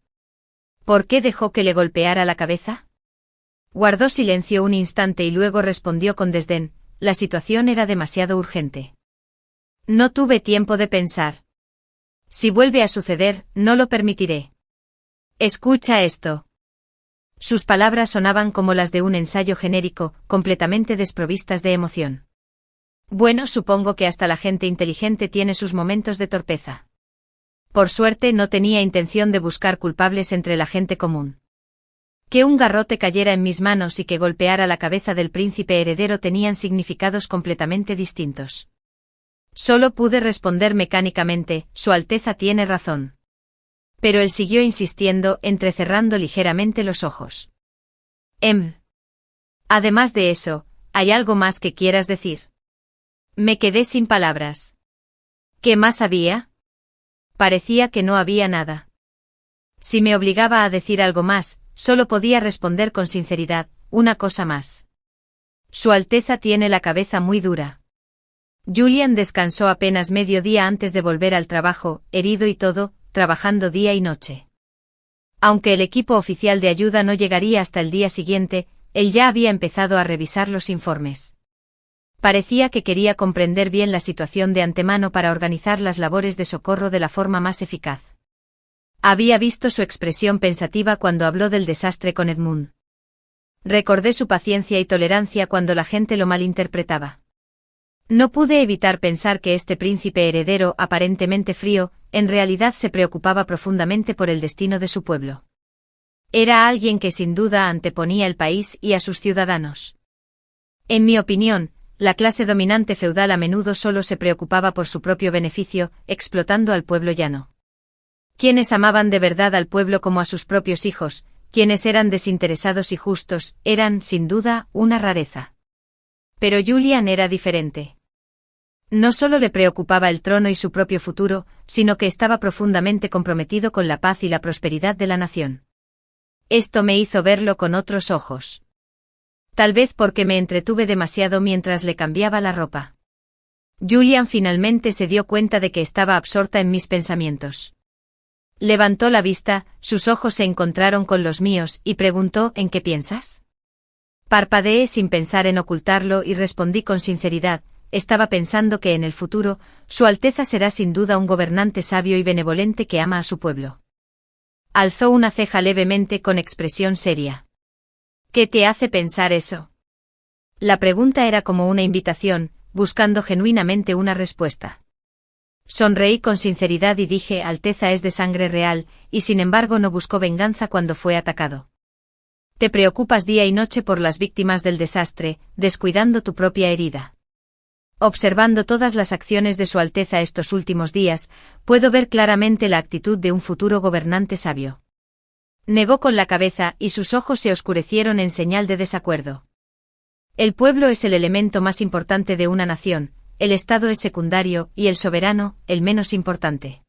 ¿Por qué dejó que le golpeara la cabeza? Guardó silencio un instante y luego respondió con desdén: la situación era demasiado urgente. No tuve tiempo de pensar. Si vuelve a suceder, no lo permitiré. Escucha esto. Sus palabras sonaban como las de un ensayo genérico, completamente desprovistas de emoción. Bueno, supongo que hasta la gente inteligente tiene sus momentos de torpeza. Por suerte no tenía intención de buscar culpables entre la gente común. Que un garrote cayera en mis manos y que golpeara la cabeza del príncipe heredero tenían significados completamente distintos. Solo pude responder mecánicamente, Su Alteza tiene razón. Pero él siguió insistiendo, entrecerrando ligeramente los ojos. Además de eso, ¿hay algo más que quieras decir? Me quedé sin palabras. ¿Qué más había? Parecía que no había nada. Si me obligaba a decir algo más, solo podía responder con sinceridad, una cosa más. Su Alteza tiene la cabeza muy dura. Julian descansó apenas medio día antes de volver al trabajo, herido y todo, trabajando día y noche. Aunque el equipo oficial de ayuda no llegaría hasta el día siguiente, él ya había empezado a revisar los informes. Parecía que quería comprender bien la situación de antemano para organizar las labores de socorro de la forma más eficaz. Había visto su expresión pensativa cuando habló del desastre con Edmund. Recordé su paciencia y tolerancia cuando la gente lo malinterpretaba. No pude evitar pensar que este príncipe heredero aparentemente frío, en realidad se preocupaba profundamente por el destino de su pueblo. Era alguien que sin duda anteponía el país y a sus ciudadanos. En mi opinión, la clase dominante feudal a menudo solo se preocupaba por su propio beneficio, explotando al pueblo llano. Quienes amaban de verdad al pueblo como a sus propios hijos, quienes eran desinteresados y justos, eran, sin duda, una rareza. Pero Julian era diferente. No solo le preocupaba el trono y su propio futuro, sino que estaba profundamente comprometido con la paz y la prosperidad de la nación. Esto me hizo verlo con otros ojos. Tal vez porque me entretuve demasiado mientras le cambiaba la ropa. Julian finalmente se dio cuenta de que estaba absorta en mis pensamientos. Levantó la vista, sus ojos se encontraron con los míos y preguntó, ¿en qué piensas? Parpadeé sin pensar en ocultarlo y respondí con sinceridad, estaba pensando que en el futuro, Su Alteza será sin duda un gobernante sabio y benevolente que ama a su pueblo. Alzó una ceja levemente con expresión seria. ¿Qué te hace pensar eso? La pregunta era como una invitación, buscando genuinamente una respuesta. Sonreí con sinceridad y dije, Alteza es de sangre real, y sin embargo no buscó venganza cuando fue atacado. Te preocupas día y noche por las víctimas del desastre, descuidando tu propia herida. Observando todas las acciones de Su Alteza estos últimos días, puedo ver claramente la actitud de un futuro gobernante sabio. Negó con la cabeza y sus ojos se oscurecieron en señal de desacuerdo. El pueblo es el elemento más importante de una nación, el Estado es secundario y el soberano, el menos importante.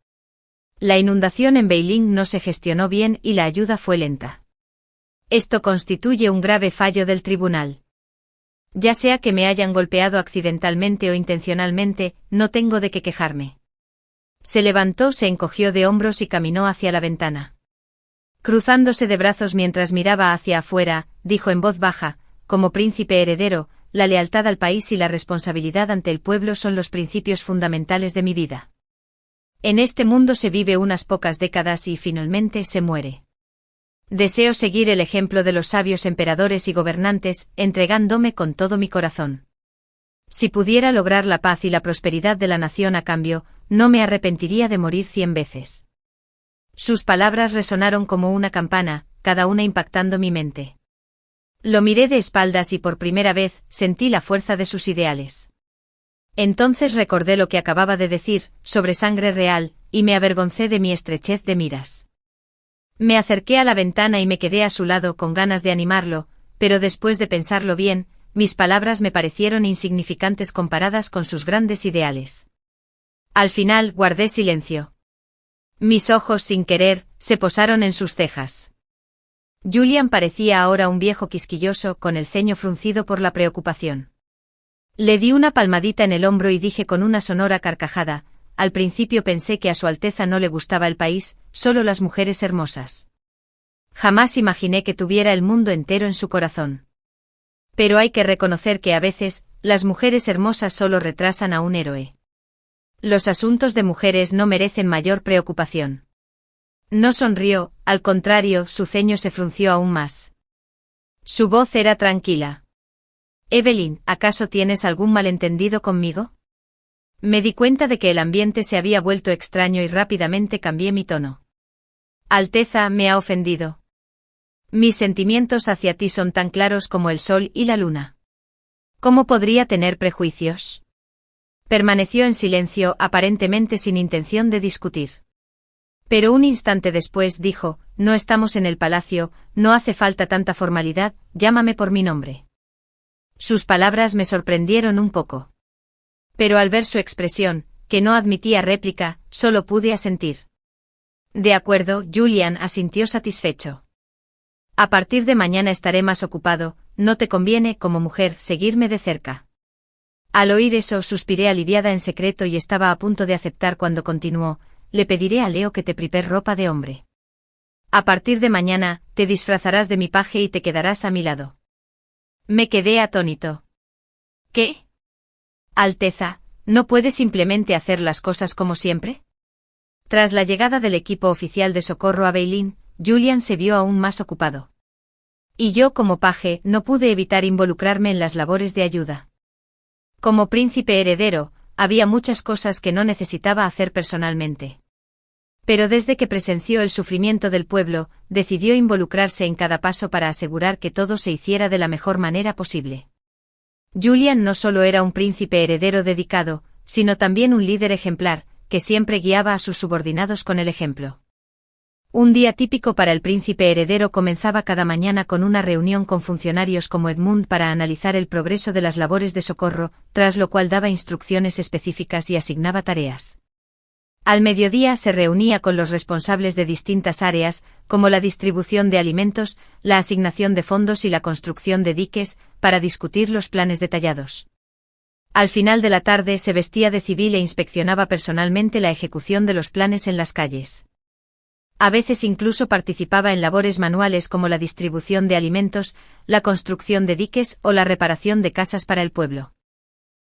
La inundación en Beiling no se gestionó bien y la ayuda fue lenta. Esto constituye un grave fallo del tribunal. Ya sea que me hayan golpeado accidentalmente o intencionalmente, no tengo de qué quejarme. Se levantó, se encogió de hombros y caminó hacia la ventana. Cruzándose de brazos mientras miraba hacia afuera, dijo en voz baja, como príncipe heredero, la lealtad al país y la responsabilidad ante el pueblo son los principios fundamentales de mi vida. En este mundo se vive unas pocas décadas y finalmente se muere. Deseo seguir el ejemplo de los sabios emperadores y gobernantes, entregándome con todo mi corazón. Si pudiera lograr la paz y la prosperidad de la nación a cambio, no me arrepentiría de morir 100 veces. Sus palabras resonaron como una campana, cada una impactando mi mente. Lo miré de espaldas y por primera vez sentí la fuerza de sus ideales. Entonces recordé lo que acababa de decir, sobre sangre real, y me avergoncé de mi estrechez de miras. Me acerqué a la ventana y me quedé a su lado con ganas de animarlo, pero después de pensarlo bien, mis palabras me parecieron insignificantes comparadas con sus grandes ideales. Al final guardé silencio. Mis ojos, sin querer, se posaron en sus cejas. Julian parecía ahora un viejo quisquilloso con el ceño fruncido por la preocupación. Le di una palmadita en el hombro y dije con una sonora carcajada, al principio pensé que a Su Alteza no le gustaba el país, solo las mujeres hermosas. Jamás imaginé que tuviera el mundo entero en su corazón. Pero hay que reconocer que a veces, las mujeres hermosas solo retrasan a un héroe. Los asuntos de mujeres no merecen mayor preocupación. No sonrió, al contrario, su ceño se frunció aún más. Su voz era tranquila. Evelyn, ¿acaso tienes algún malentendido conmigo? Me di cuenta de que el ambiente se había vuelto extraño y rápidamente cambié mi tono. Alteza, me ha ofendido. Mis sentimientos hacia ti son tan claros como el sol y la luna. ¿Cómo podría tener prejuicios? Permaneció en silencio, aparentemente sin intención de discutir. Pero un instante después dijo, no estamos en el palacio, no hace falta tanta formalidad, llámame por mi nombre. Sus palabras me sorprendieron un poco. Pero al ver su expresión, que no admitía réplica, solo pude asentir. De acuerdo, Julian asintió satisfecho. A partir de mañana estaré más ocupado, no te conviene, como mujer, seguirme de cerca. Al oír eso suspiré aliviada en secreto y estaba a punto de aceptar cuando continuó, le pediré a Leo que te prepare ropa de hombre. A partir de mañana, te disfrazarás de mi paje y te quedarás a mi lado. Me quedé atónito. ¿Qué? Alteza, ¿no puede simplemente hacer las cosas como siempre? Tras la llegada del equipo oficial de socorro a Beilín, Julian se vio aún más ocupado. Y yo como paje no pude evitar involucrarme en las labores de ayuda. Como príncipe heredero, había muchas cosas que no necesitaba hacer personalmente. Pero desde que presenció el sufrimiento del pueblo, decidió involucrarse en cada paso para asegurar que todo se hiciera de la mejor manera posible. Julian no solo era un príncipe heredero dedicado, sino también un líder ejemplar, que siempre guiaba a sus subordinados con el ejemplo. Un día típico para el príncipe heredero comenzaba cada mañana con una reunión con funcionarios como Edmund para analizar el progreso de las labores de socorro, tras lo cual daba instrucciones específicas y asignaba tareas. Al mediodía se reunía con los responsables de distintas áreas, como la distribución de alimentos, la asignación de fondos y la construcción de diques, para discutir los planes detallados. Al final de la tarde se vestía de civil e inspeccionaba personalmente la ejecución de los planes en las calles. A veces incluso participaba en labores manuales como la distribución de alimentos, la construcción de diques o la reparación de casas para el pueblo.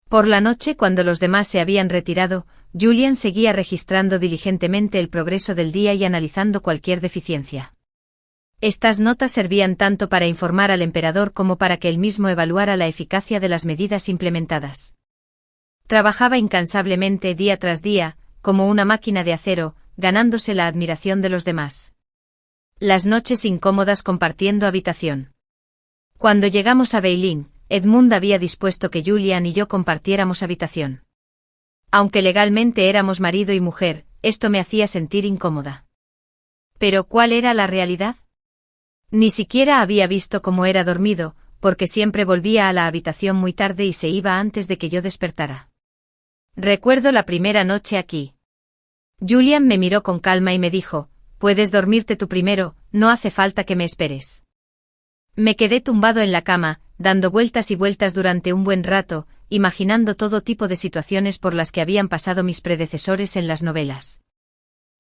Por la noche, cuando los demás se habían retirado, Julian seguía registrando diligentemente el progreso del día y analizando cualquier deficiencia. Estas notas servían tanto para informar al emperador como para que él mismo evaluara la eficacia de las medidas implementadas. Trabajaba incansablemente día tras día, como una máquina de acero, ganándose la admiración de los demás. Las noches incómodas compartiendo habitación. Cuando llegamos a Beilín, Edmund había dispuesto que Julian y yo compartiéramos habitación. Aunque legalmente éramos marido y mujer, esto me hacía sentir incómoda. ¿Pero cuál era la realidad? Ni siquiera había visto cómo era dormido, porque siempre volvía a la habitación muy tarde y se iba antes de que yo despertara. Recuerdo la primera noche aquí. Julian me miró con calma y me dijo, puedes dormirte tú primero, no hace falta que me esperes. Me quedé tumbado en la cama, dando vueltas y vueltas durante un buen rato, imaginando todo tipo de situaciones por las que habían pasado mis predecesores en las novelas.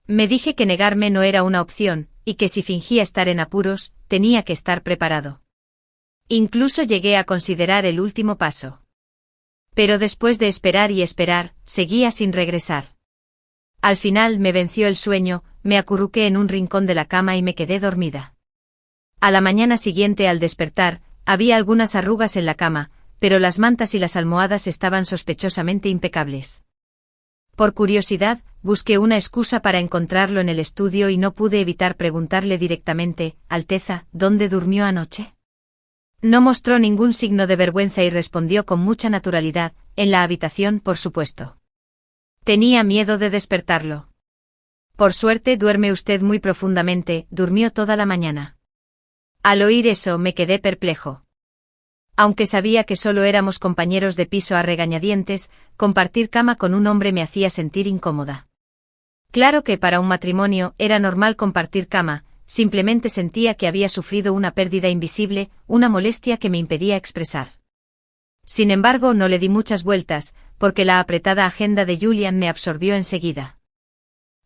Me dije que negarme no era una opción, y que si fingía estar en apuros, tenía que estar preparado. Incluso llegué a considerar el último paso. Pero después de esperar y esperar, seguía sin regresar. Al final me venció el sueño, me acurruqué en un rincón de la cama y me quedé dormida. A la mañana siguiente al despertar, había algunas arrugas en la cama, pero las mantas y las almohadas estaban sospechosamente impecables. Por curiosidad, busqué una excusa para encontrarlo en el estudio y no pude evitar preguntarle directamente, Alteza, ¿dónde durmió anoche? No mostró ningún signo de vergüenza y respondió con mucha naturalidad, en la habitación, por supuesto. Tenía miedo de despertarlo. Por suerte duerme usted muy profundamente, durmió toda la mañana. Al oír eso me quedé perplejo. Aunque sabía que solo éramos compañeros de piso a regañadientes, compartir cama con un hombre me hacía sentir incómoda. Claro que para un matrimonio era normal compartir cama, simplemente sentía que había sufrido una pérdida invisible, una molestia que me impedía expresar. Sin embargo, no le di muchas vueltas, porque la apretada agenda de Julian me absorbió enseguida.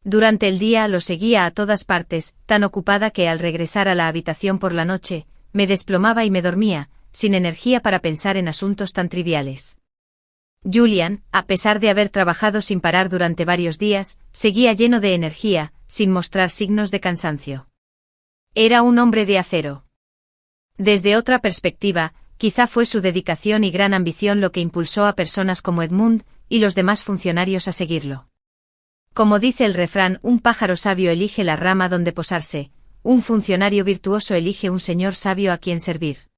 Durante el día lo seguía a todas partes, tan ocupada que al regresar a la habitación por la noche, me desplomaba y me dormía, sin energía para pensar en asuntos tan triviales. Julian, a pesar de haber trabajado sin parar durante varios días, seguía lleno de energía, sin mostrar signos de cansancio. Era un hombre de acero. Desde otra perspectiva, quizá fue su dedicación y gran ambición lo que impulsó a personas como Edmund y los demás funcionarios a seguirlo. Como dice el refrán, un pájaro sabio elige la rama donde posarse, un funcionario virtuoso elige un señor sabio a quien servir.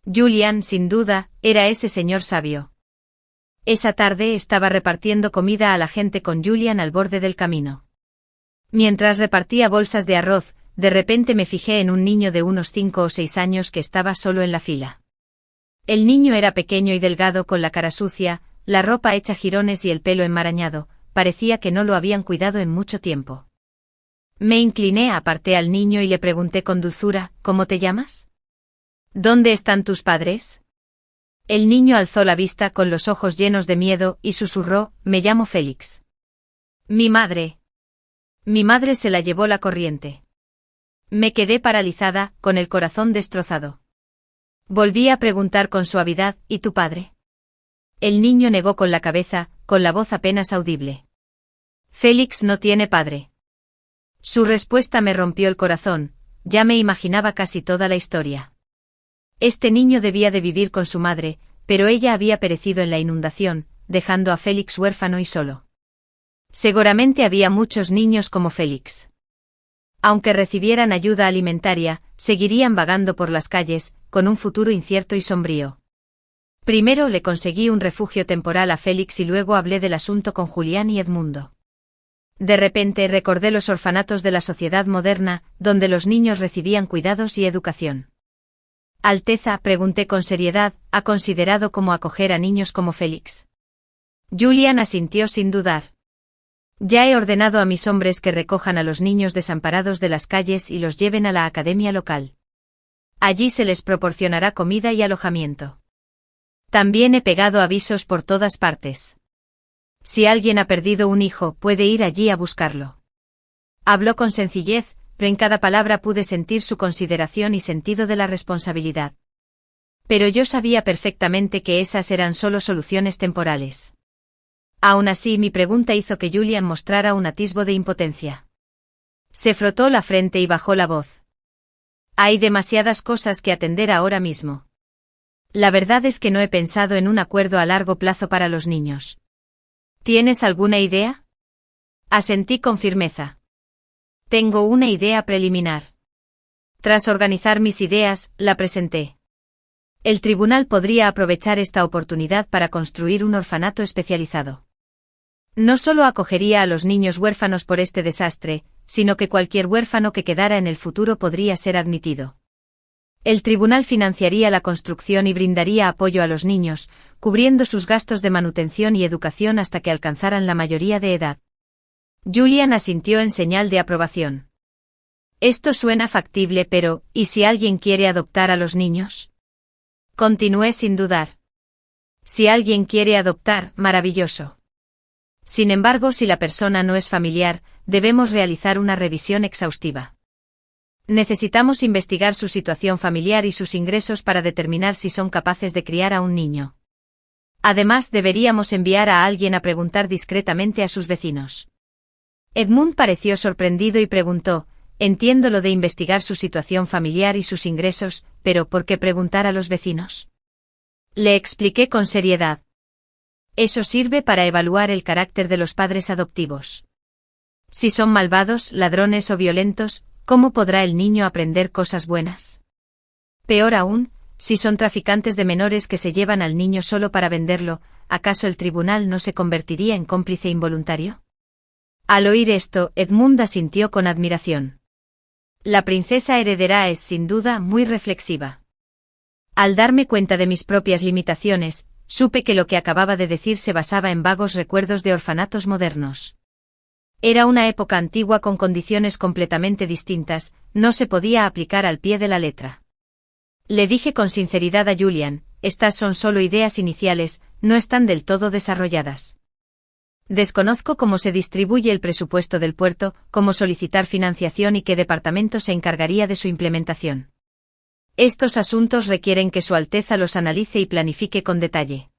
Julian, sin duda, era ese señor sabio. Esa tarde estaba repartiendo comida a la gente con Julian al borde del camino. Mientras repartía bolsas de arroz, de repente me fijé en un niño de unos 5 o 6 años que estaba solo en la fila. El niño era pequeño y delgado, con la cara sucia, la ropa hecha jirones y el pelo enmarañado, parecía que no lo habían cuidado en mucho tiempo. Me incliné, aparté al niño y le pregunté con dulzura, ¿cómo te llamas? ¿Dónde están tus padres? El niño alzó la vista con los ojos llenos de miedo y susurró, me llamo Félix. Mi madre. Mi madre se la llevó la corriente. Me quedé paralizada, con el corazón destrozado. Volví a preguntar con suavidad, ¿y tu padre? El niño negó con la cabeza, con la voz apenas audible. Félix no tiene padre. Su respuesta me rompió el corazón, ya me imaginaba casi toda la historia. Este niño debía de vivir con su madre, pero ella había perecido en la inundación, dejando a Félix huérfano y solo. Seguramente había muchos niños como Félix. Aunque recibieran ayuda alimentaria, seguirían vagando por las calles, con un futuro incierto y sombrío. Primero le conseguí un refugio temporal a Félix y luego hablé del asunto con Julián y Edmundo. De repente recordé los orfanatos de la sociedad moderna, donde los niños recibían cuidados y educación. Alteza, pregunté con seriedad, ¿ha considerado cómo acoger a niños como Félix? Julián asintió sin dudar. Ya he ordenado a mis hombres que recojan a los niños desamparados de las calles y los lleven a la academia local. Allí se les proporcionará comida y alojamiento. También he pegado avisos por todas partes. Si alguien ha perdido un hijo, puede ir allí a buscarlo. Habló con sencillez, pero en cada palabra pude sentir su consideración y sentido de la responsabilidad. Pero yo sabía perfectamente que esas eran solo soluciones temporales. Aún así, mi pregunta hizo que Julian mostrara un atisbo de impotencia. Se frotó la frente y bajó la voz. Hay demasiadas cosas que atender ahora mismo. La verdad es que no he pensado en un acuerdo a largo plazo para los niños. ¿Tienes alguna idea? Asentí con firmeza. Tengo una idea preliminar. Tras organizar mis ideas, la presenté. El tribunal podría aprovechar esta oportunidad para construir un orfanato especializado. No solo acogería a los niños huérfanos por este desastre, sino que cualquier huérfano que quedara en el futuro podría ser admitido. El tribunal financiaría la construcción y brindaría apoyo a los niños, cubriendo sus gastos de manutención y educación hasta que alcanzaran la mayoría de edad. Julian asintió en señal de aprobación. Esto suena factible, pero ¿y si alguien quiere adoptar a los niños? Continué sin dudar. Si alguien quiere adoptar, maravilloso. Sin embargo, si la persona no es familiar, debemos realizar una revisión exhaustiva. Necesitamos investigar su situación familiar y sus ingresos para determinar si son capaces de criar a un niño. Además, deberíamos enviar a alguien a preguntar discretamente a sus vecinos. Edmund pareció sorprendido y preguntó, entiendo lo de investigar su situación familiar y sus ingresos, pero ¿por qué preguntar a los vecinos? Le expliqué con seriedad. Eso sirve para evaluar el carácter de los padres adoptivos. Si son malvados, ladrones o violentos, ¿cómo podrá el niño aprender cosas buenas? Peor aún, si son traficantes de menores que se llevan al niño solo para venderlo, ¿acaso el tribunal no se convertiría en cómplice involuntario? Al oír esto, Edmund asintió con admiración. La princesa heredera es sin duda muy reflexiva. Al darme cuenta de mis propias limitaciones, supe que lo que acababa de decir se basaba en vagos recuerdos de orfanatos modernos. Era una época antigua con condiciones completamente distintas, no se podía aplicar al pie de la letra. Le dije con sinceridad a Julian, estas son solo ideas iniciales, no están del todo desarrolladas. Desconozco cómo se distribuye el presupuesto del puerto, cómo solicitar financiación y qué departamento se encargaría de su implementación. Estos asuntos requieren que Su Alteza los analice y planifique con detalle.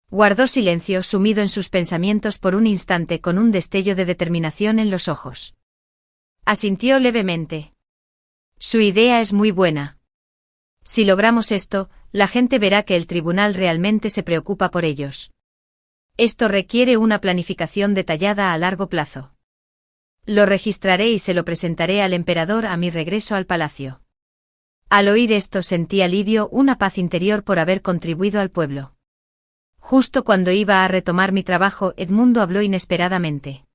Guardó silencio, sumido en sus pensamientos por un instante con un destello de determinación en los ojos. Asintió levemente. Su idea es muy buena. Si logramos esto, la gente verá que el tribunal realmente se preocupa por ellos. Esto requiere una planificación detallada a largo plazo. Lo registraré y se lo presentaré al emperador a mi regreso al palacio. Al oír esto sentí alivio, una paz interior por haber contribuido al pueblo. Justo cuando iba a retomar mi trabajo, Edmundo habló inesperadamente.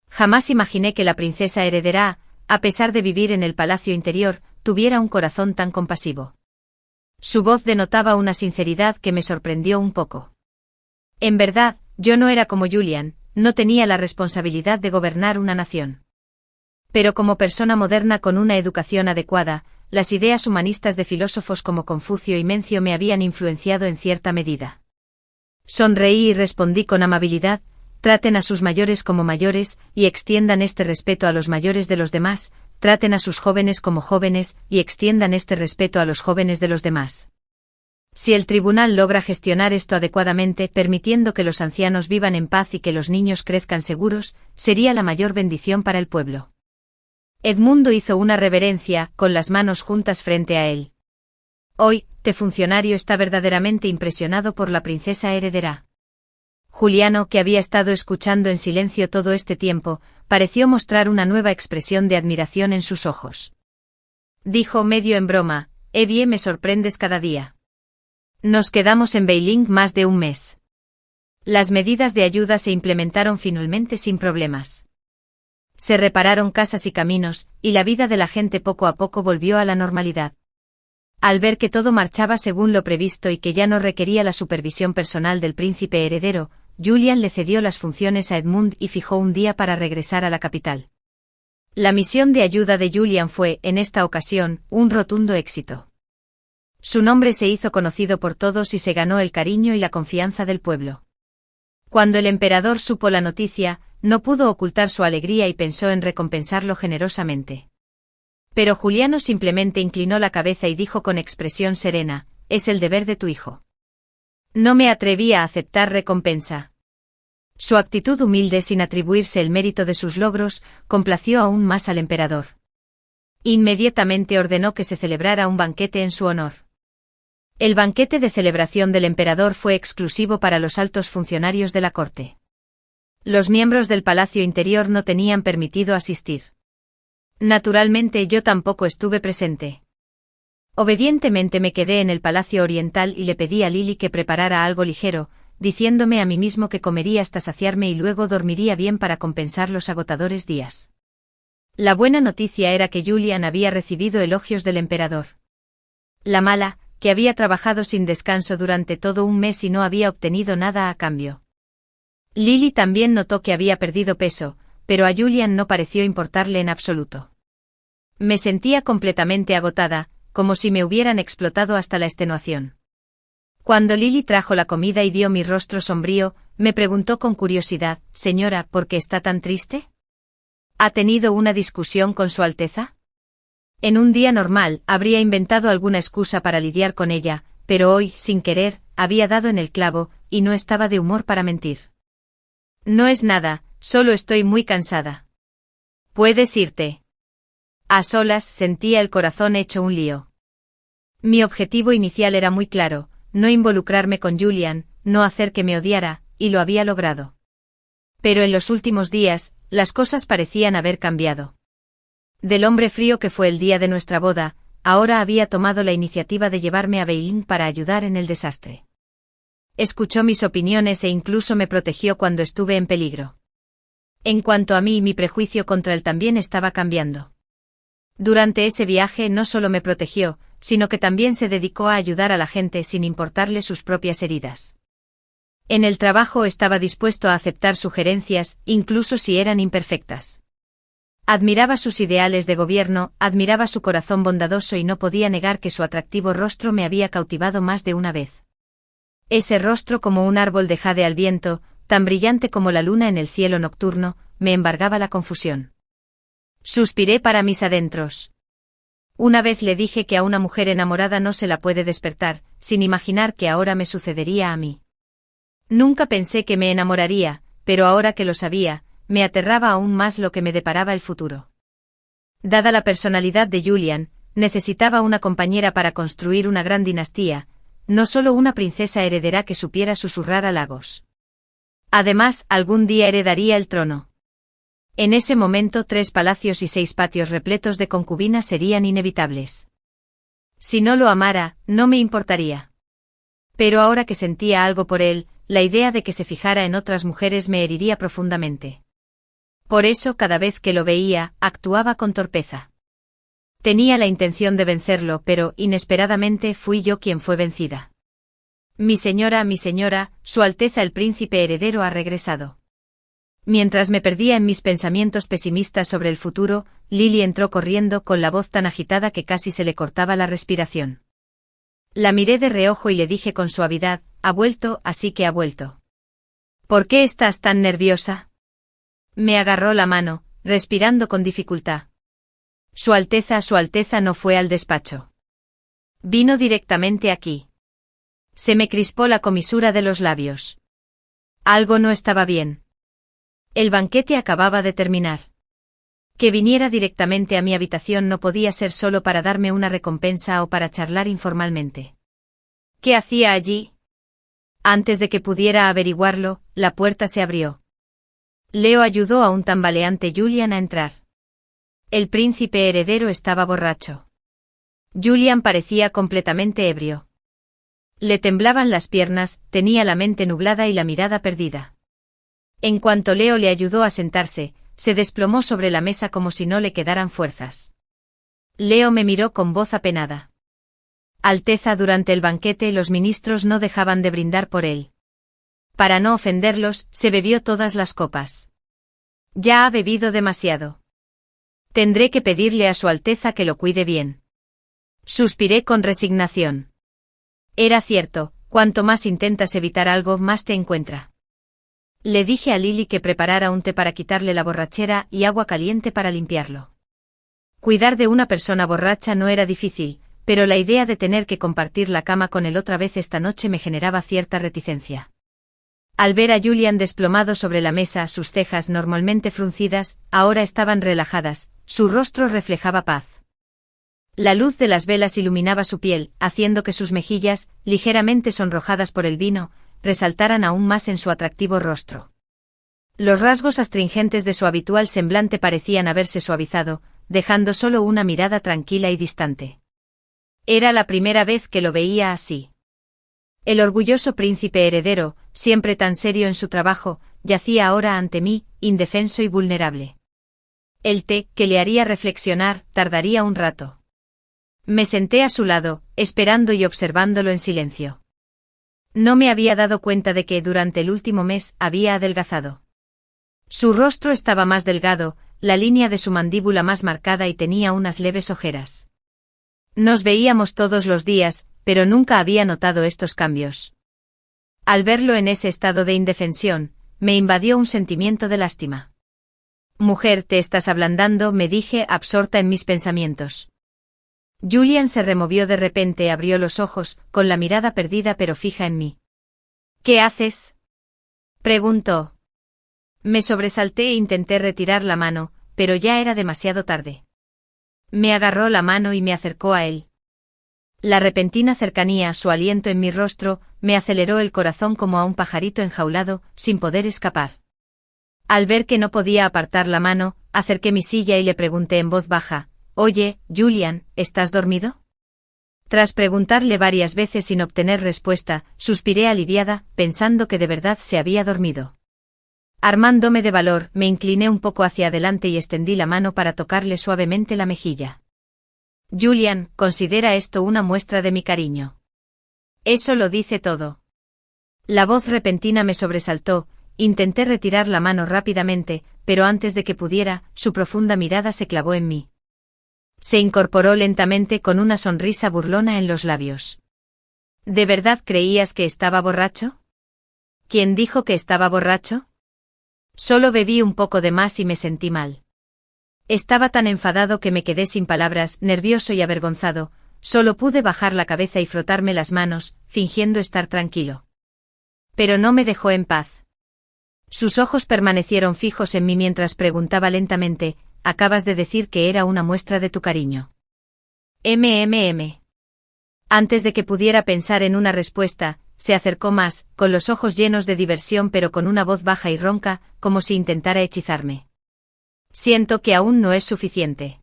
Jamás imaginé que la princesa heredera, a pesar de vivir en el palacio interior, tuviera un corazón tan compasivo. Su voz denotaba una sinceridad que me sorprendió un poco. En verdad, yo no era como Julian, no tenía la responsabilidad de gobernar una nación. Pero como persona moderna con una educación adecuada, las ideas humanistas de filósofos como Confucio y Mencio me habían influenciado en cierta medida. Sonreí y respondí con amabilidad: traten a sus mayores como mayores, y extiendan este respeto a los mayores de los demás, traten a sus jóvenes como jóvenes, y extiendan este respeto a los jóvenes de los demás. Si el tribunal logra gestionar esto adecuadamente, permitiendo que los ancianos vivan en paz y que los niños crezcan seguros, sería la mayor bendición para el pueblo. Edmundo hizo una reverencia, con las manos juntas frente a él. Hoy, este funcionario está verdaderamente impresionado por la princesa heredera. Juliano, que había estado escuchando en silencio todo este tiempo, pareció mostrar una nueva expresión de admiración en sus ojos. Dijo medio en broma: Evie, me sorprendes cada día. Nos quedamos en Beiling más de un mes. Las medidas de ayuda se implementaron finalmente sin problemas. Se repararon casas y caminos, y la vida de la gente poco a poco volvió a la normalidad. Al ver que todo marchaba según lo previsto y que ya no requería la supervisión personal del príncipe heredero, Julian le cedió las funciones a Edmund y fijó un día para regresar a la capital. La misión de ayuda de Julian fue, en esta ocasión, un rotundo éxito. Su nombre se hizo conocido por todos y se ganó el cariño y la confianza del pueblo. Cuando el emperador supo la noticia, no pudo ocultar su alegría y pensó en recompensarlo generosamente. Pero Juliano simplemente inclinó la cabeza y dijo con expresión serena: es el deber de tu hijo. No me atreví a aceptar recompensa. Su actitud humilde, sin atribuirse el mérito de sus logros, complació aún más al emperador. Inmediatamente ordenó que se celebrara un banquete en su honor. El banquete de celebración del emperador fue exclusivo para los altos funcionarios de la corte. Los miembros del palacio interior no tenían permitido asistir. Naturalmente yo tampoco estuve presente. Obedientemente me quedé en el palacio oriental y le pedí a Lily que preparara algo ligero, diciéndome a mí mismo que comería hasta saciarme y luego dormiría bien para compensar los agotadores días. La buena noticia era que Julian había recibido elogios del emperador. La mala, que había trabajado sin descanso durante todo un mes y no había obtenido nada a cambio. Lily también notó que había perdido peso, pero a Julian no pareció importarle en absoluto. Me sentía completamente agotada, como si me hubieran explotado hasta la extenuación. Cuando Lily trajo la comida y vio mi rostro sombrío, me preguntó con curiosidad: «Señora, ¿por qué está tan triste? ¿Ha tenido una discusión con Su Alteza?». En un día normal, habría inventado alguna excusa para lidiar con ella, pero hoy, sin querer, había dado en el clavo, y no estaba de humor para mentir. «No es nada, solo estoy muy cansada». «Puedes irte». A solas sentía el corazón hecho un lío. Mi objetivo inicial era muy claro: no involucrarme con Julian, no hacer que me odiara, y lo había logrado. Pero en los últimos días, las cosas parecían haber cambiado. Del hombre frío que fue el día de nuestra boda, ahora había tomado la iniciativa de llevarme a Beiling para ayudar en el desastre. Escuchó mis opiniones e incluso me protegió cuando estuve en peligro. En cuanto a mí, mi prejuicio contra él también estaba cambiando. Durante ese viaje no solo me protegió, sino que también se dedicó a ayudar a la gente sin importarle sus propias heridas. En el trabajo estaba dispuesto a aceptar sugerencias, incluso si eran imperfectas. Admiraba sus ideales de gobierno, admiraba su corazón bondadoso y no podía negar que su atractivo rostro me había cautivado más de una vez. Ese rostro, como un árbol de jade al viento, tan brillante como la luna en el cielo nocturno, me embargaba la confusión. Suspiré para mis adentros. Una vez le dije que a una mujer enamorada no se la puede despertar, sin imaginar que ahora me sucedería a mí. Nunca pensé que me enamoraría, pero ahora que lo sabía, me aterraba aún más lo que me deparaba el futuro. Dada la personalidad de Julian, necesitaba una compañera para construir una gran dinastía, no solo una princesa heredera que supiera susurrar halagos. Además, algún día heredaría el trono. En ese momento 3 palacios y 6 patios repletos de concubinas serían inevitables. Si no lo amara, no me importaría. Pero ahora que sentía algo por él, la idea de que se fijara en otras mujeres me heriría profundamente. Por eso cada vez que lo veía, actuaba con torpeza. Tenía la intención de vencerlo, pero, inesperadamente, fui yo quien fue vencida. Mi señora, Su Alteza el Príncipe Heredero ha regresado. Mientras me perdía en mis pensamientos pesimistas sobre el futuro, Lily entró corriendo con la voz tan agitada que casi se le cortaba la respiración. La miré de reojo y le dije con suavidad, «Ha vuelto, así que ha vuelto». «¿Por qué estás tan nerviosa?». Me agarró la mano, respirando con dificultad. Su Alteza no fue al despacho. Vino directamente aquí. Se me crispó la comisura de los labios. Algo no estaba bien. El banquete acababa de terminar. Que viniera directamente a mi habitación no podía ser solo para darme una recompensa o para charlar informalmente. ¿Qué hacía allí? Antes de que pudiera averiguarlo, la puerta se abrió. Leo ayudó a un tambaleante Julian a entrar. El príncipe heredero estaba borracho. Julian parecía completamente ebrio. Le temblaban las piernas, tenía la mente nublada y la mirada perdida. En cuanto Leo le ayudó a sentarse, se desplomó sobre la mesa como si no le quedaran fuerzas. Leo me miró con voz apenada. Alteza, durante el banquete los ministros no dejaban de brindar por él. Para no ofenderlos, se bebió todas las copas. Ya ha bebido demasiado. Tendré que pedirle a Su Alteza que lo cuide bien. Suspiré con resignación. Era cierto, cuanto más intentas evitar algo, más te encuentra. Le dije a Lily que preparara un té para quitarle la borrachera y agua caliente para limpiarlo. Cuidar de una persona borracha no era difícil, pero la idea de tener que compartir la cama con él otra vez esta noche me generaba cierta reticencia. Al ver a Julian desplomado sobre la mesa, sus cejas normalmente fruncidas, ahora estaban relajadas, su rostro reflejaba paz. La luz de las velas iluminaba su piel, haciendo que sus mejillas, ligeramente sonrojadas por el vino, resaltaran aún más en su atractivo rostro. Los rasgos astringentes de su habitual semblante parecían haberse suavizado, dejando solo una mirada tranquila y distante. Era la primera vez que lo veía así. El orgulloso príncipe heredero, siempre tan serio en su trabajo, yacía ahora ante mí, indefenso y vulnerable. El té, que le haría reflexionar, tardaría un rato. Me senté a su lado, esperando y observándolo en silencio. No me había dado cuenta de que durante el último mes había adelgazado. Su rostro estaba más delgado, la línea de su mandíbula más marcada y tenía unas leves ojeras. Nos veíamos todos los días, pero nunca había notado estos cambios. Al verlo en ese estado de indefensión, me invadió un sentimiento de lástima. «Mujer, te estás ablandando», me dije, absorta en mis pensamientos. Julian se removió de repente, abrió los ojos, con la mirada perdida pero fija en mí. «¿Qué haces?», preguntó. Me sobresalté e intenté retirar la mano, pero ya era demasiado tarde. Me agarró la mano y me acercó a él. La repentina cercanía, su aliento en mi rostro, me aceleró el corazón como a un pajarito enjaulado, sin poder escapar. Al ver que no podía apartar la mano, acerqué mi silla y le pregunté en voz baja, «Oye, Julian, ¿estás dormido?». Tras preguntarle varias veces sin obtener respuesta, suspiré aliviada, pensando que de verdad se había dormido. Armándome de valor, me incliné un poco hacia adelante y extendí la mano para tocarle suavemente la mejilla. «Julian, considera esto una muestra de mi cariño. Eso lo dice todo». La voz repentina me sobresaltó, intenté retirar la mano rápidamente, pero antes de que pudiera, su profunda mirada se clavó en mí. Se incorporó lentamente con una sonrisa burlona en los labios. ¿De verdad creías que estaba borracho? ¿Quién dijo que estaba borracho? Solo bebí un poco de más y me sentí mal. Estaba tan enfadado que me quedé sin palabras, nervioso y avergonzado, solo pude bajar la cabeza y frotarme las manos, fingiendo estar tranquilo. Pero no me dejó en paz. Sus ojos permanecieron fijos en mí mientras preguntaba lentamente, «¿Acabas de decir que era una muestra de tu cariño?». Antes de que pudiera pensar en una respuesta, se acercó más, con los ojos llenos de diversión pero con una voz baja y ronca, como si intentara hechizarme. Siento que aún no es suficiente.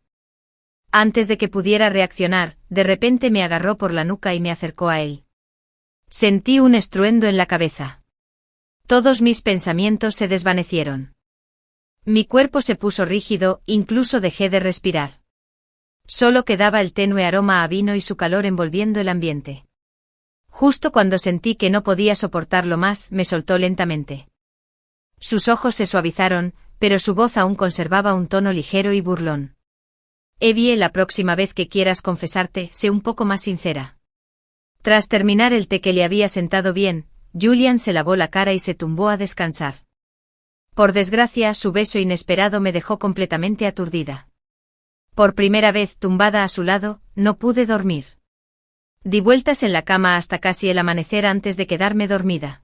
Antes de que pudiera reaccionar, de repente me agarró por la nuca y me acercó a él. Sentí un estruendo en la cabeza. Todos mis pensamientos se desvanecieron. Mi cuerpo se puso rígido, incluso dejé de respirar. Solo quedaba el tenue aroma a vino y su calor envolviendo el ambiente. Justo cuando sentí que no podía soportarlo más, me soltó lentamente. Sus ojos se suavizaron, pero su voz aún conservaba un tono ligero y burlón. Evie, la próxima vez que quieras confesarte, sé un poco más sincera. Tras terminar el té que le había sentado bien, Julian se lavó la cara y se tumbó a descansar. Por desgracia, su beso inesperado me dejó completamente aturdida. Por primera vez tumbada a su lado, no pude dormir. Di vueltas en la cama hasta casi el amanecer antes de quedarme dormida.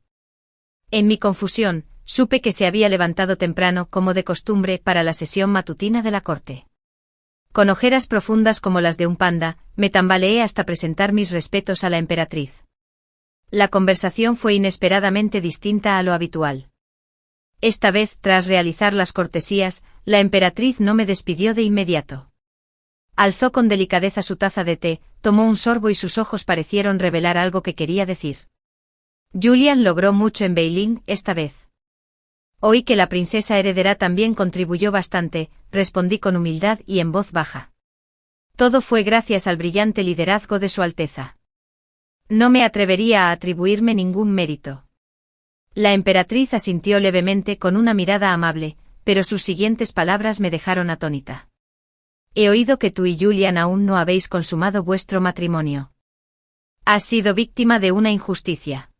En mi confusión, supe que se había levantado temprano como de costumbre para la sesión matutina de la corte. Con ojeras profundas como las de un panda, me tambaleé hasta presentar mis respetos a la emperatriz. La conversación fue inesperadamente distinta a lo habitual. Esta vez, tras realizar las cortesías, la emperatriz no me despidió de inmediato. Alzó con delicadeza su taza de té, tomó un sorbo y sus ojos parecieron revelar algo que quería decir. Julian logró mucho en Beilin esta vez. Oí que la princesa heredera también contribuyó bastante, respondí con humildad y en voz baja. Todo fue gracias al brillante liderazgo de Su Alteza. No me atrevería a atribuirme ningún mérito. La emperatriz asintió levemente con una mirada amable, pero sus siguientes palabras me dejaron atónita. He oído que tú y Julian aún no habéis consumado vuestro matrimonio. Has sido víctima de una injusticia.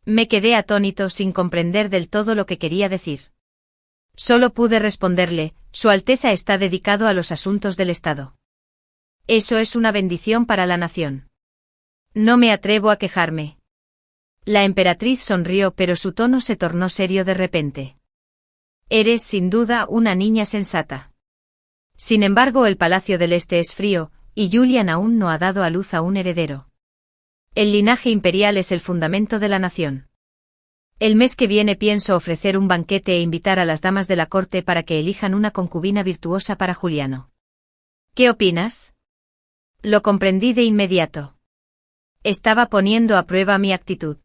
Me quedé atónito sin comprender del todo lo que quería decir. Solo pude responderle, Su Alteza está dedicado a los asuntos del Estado. Eso es una bendición para la nación. No me atrevo a quejarme. La emperatriz sonrió, pero su tono se tornó serio de repente. Eres sin duda una niña sensata. Sin embargo, el Palacio del Este es frío, y Julian aún no ha dado a luz a un heredero. El linaje imperial es el fundamento de la nación. El mes que viene pienso ofrecer un banquete e invitar a las damas de la corte para que elijan una concubina virtuosa para Juliano. ¿Qué opinas? Lo comprendí de inmediato. Estaba poniendo a prueba mi actitud.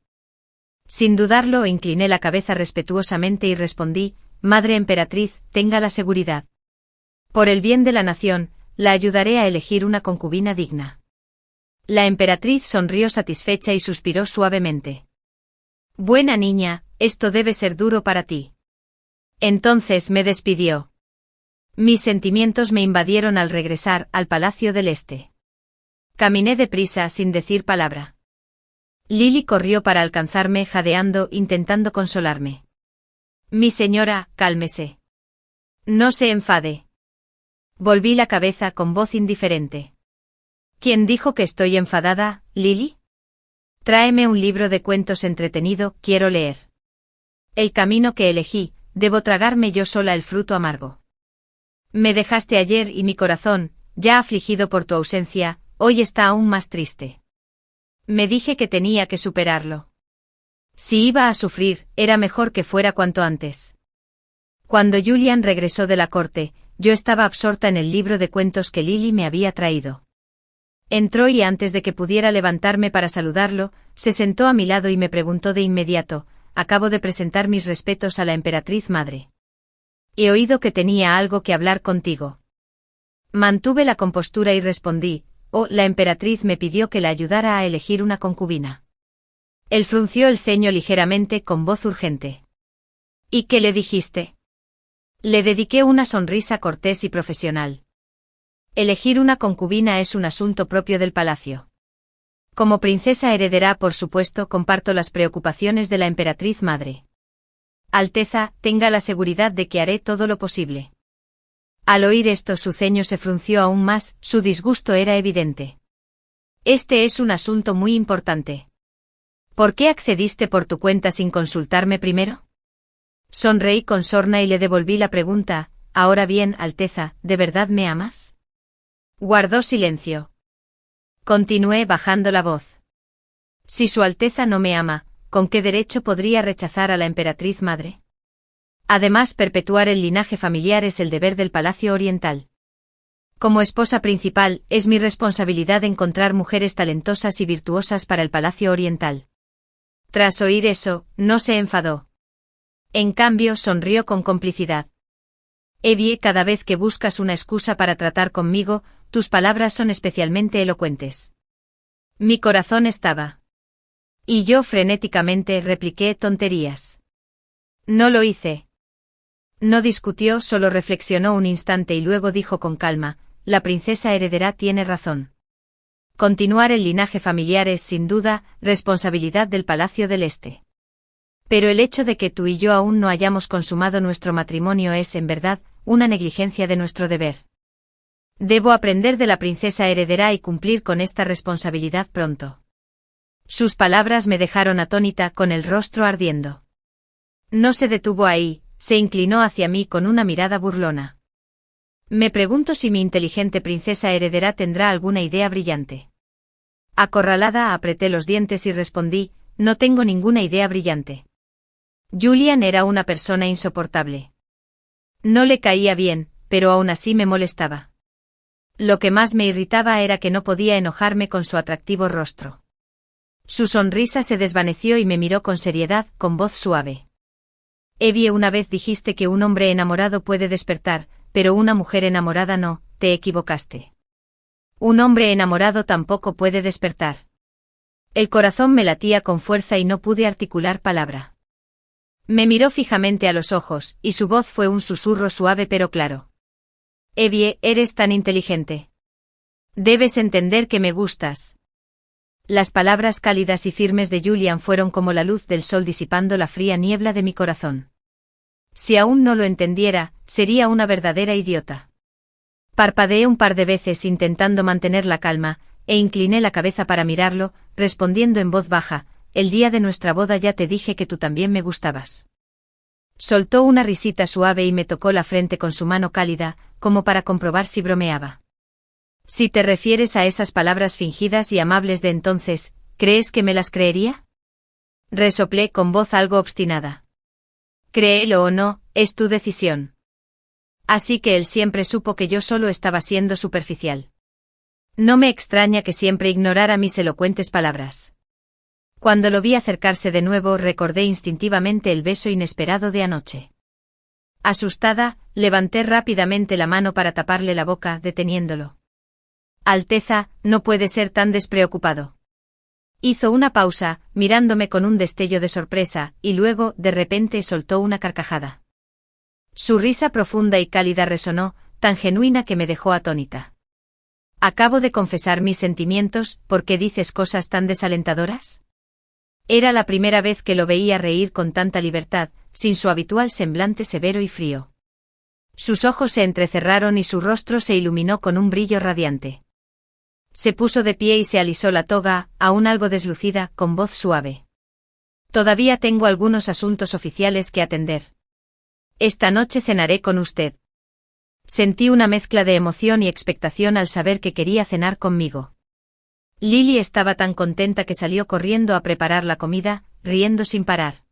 Sin dudarlo, incliné la cabeza respetuosamente y respondí, Madre Emperatriz, tenga la seguridad. Por el bien de la nación, la ayudaré a elegir una concubina digna. La emperatriz sonrió satisfecha y suspiró suavemente. Buena niña, esto debe ser duro para ti. Entonces me despidió. Mis sentimientos me invadieron al regresar al Palacio del Este. Caminé deprisa sin decir palabra. Lily corrió para alcanzarme jadeando, intentando consolarme. Mi señora, cálmese. No se enfade. Volví la cabeza con voz indiferente. ¿Quién dijo que estoy enfadada, Lily? Tráeme un libro de cuentos entretenido, quiero leer. El camino que elegí, debo tragarme yo sola el fruto amargo. Me dejaste ayer y mi corazón, ya afligido por tu ausencia, hoy está aún más triste. Me dije que tenía que superarlo. Si iba a sufrir, era mejor que fuera cuanto antes. Cuando Julian regresó de la corte, yo estaba absorta en el libro de cuentos que Lily me había traído. Entró y antes de que pudiera levantarme para saludarlo, se sentó a mi lado y me preguntó de inmediato, acabo de presentar mis respetos a la emperatriz madre. He oído que tenía algo que hablar contigo. Mantuve la compostura y respondí, la emperatriz me pidió que la ayudara a elegir una concubina. Él frunció el ceño ligeramente con voz urgente. ¿Y qué le dijiste? Le dediqué una sonrisa cortés y profesional. Elegir una concubina es un asunto propio del palacio. Como princesa heredera, por supuesto, comparto las preocupaciones de la emperatriz madre. Alteza, tenga la seguridad de que haré todo lo posible. Al oír esto su ceño se frunció aún más, su disgusto era evidente. Este es un asunto muy importante. ¿Por qué accediste por tu cuenta sin consultarme primero? Sonreí con sorna y le devolví la pregunta, ahora bien, Alteza, ¿de verdad me amas? Guardó silencio. Continué bajando la voz. Si Su Alteza no me ama, ¿con qué derecho podría rechazar a la emperatriz madre? Además, perpetuar el linaje familiar es el deber del Palacio Oriental. Como esposa principal, es mi responsabilidad encontrar mujeres talentosas y virtuosas para el Palacio Oriental. Tras oír eso, no se enfadó. En cambio, sonrió con complicidad. Evie, cada vez que buscas una excusa para tratar conmigo, tus palabras son especialmente elocuentes. Mi corazón estaba. Y yo frenéticamente repliqué tonterías. No lo hice. No discutió, solo reflexionó un instante y luego dijo con calma, la princesa heredera tiene razón. Continuar el linaje familiar es, sin duda, responsabilidad del Palacio del Este. Pero el hecho de que tú y yo aún no hayamos consumado nuestro matrimonio es, en verdad, una negligencia de nuestro deber. Debo aprender de la princesa heredera y cumplir con esta responsabilidad pronto. Sus palabras me dejaron atónita, con el rostro ardiendo. No se detuvo ahí, se inclinó hacia mí con una mirada burlona. Me pregunto si mi inteligente princesa heredera tendrá alguna idea brillante. Acorralada, apreté los dientes y respondí, no tengo ninguna idea brillante. Julian era una persona insoportable. No le caía bien, pero aún así me molestaba. Lo que más me irritaba era que no podía enojarme con su atractivo rostro. Su sonrisa se desvaneció y me miró con seriedad, con voz suave. Evie, una vez dijiste que un hombre enamorado puede despertar, pero una mujer enamorada no, te equivocaste. Un hombre enamorado tampoco puede despertar. El corazón me latía con fuerza y no pude articular palabra. Me miró fijamente a los ojos, y su voz fue un susurro suave pero claro. Evie, eres tan inteligente. Debes entender que me gustas. Las palabras cálidas y firmes de Julian fueron como la luz del sol disipando la fría niebla de mi corazón. Si aún no lo entendiera, sería una verdadera idiota. Parpadeé un par de veces intentando mantener la calma, e incliné la cabeza para mirarlo, respondiendo en voz baja, el día de nuestra boda ya te dije que tú también me gustabas. Soltó una risita suave y me tocó la frente con su mano cálida, como para comprobar si bromeaba. Si te refieres a esas palabras fingidas y amables de entonces, ¿crees que me las creería? Resoplé con voz algo obstinada. Créelo o no, es tu decisión. Así que él siempre supo que yo solo estaba siendo superficial. No me extraña que siempre ignorara mis elocuentes palabras. Cuando lo vi acercarse de nuevo, recordé instintivamente el beso inesperado de anoche. Asustada, levanté rápidamente la mano para taparle la boca, deteniéndolo. Alteza, no puede ser tan despreocupado. Hizo una pausa, mirándome con un destello de sorpresa, y luego, de repente, soltó una carcajada. Su risa profunda y cálida resonó, tan genuina que me dejó atónita. Acabo de confesar mis sentimientos, ¿por qué dices cosas tan desalentadoras? Era la primera vez que lo veía reír con tanta libertad, sin su habitual semblante severo y frío. Sus ojos se entrecerraron y su rostro se iluminó con un brillo radiante. Se puso de pie y se alisó la toga, aún algo deslucida, con voz suave. Todavía tengo algunos asuntos oficiales que atender. Esta noche cenaré con usted. Sentí una mezcla de emoción y expectación al saber que quería cenar conmigo. Lily estaba tan contenta que salió corriendo a preparar la comida, riendo sin parar.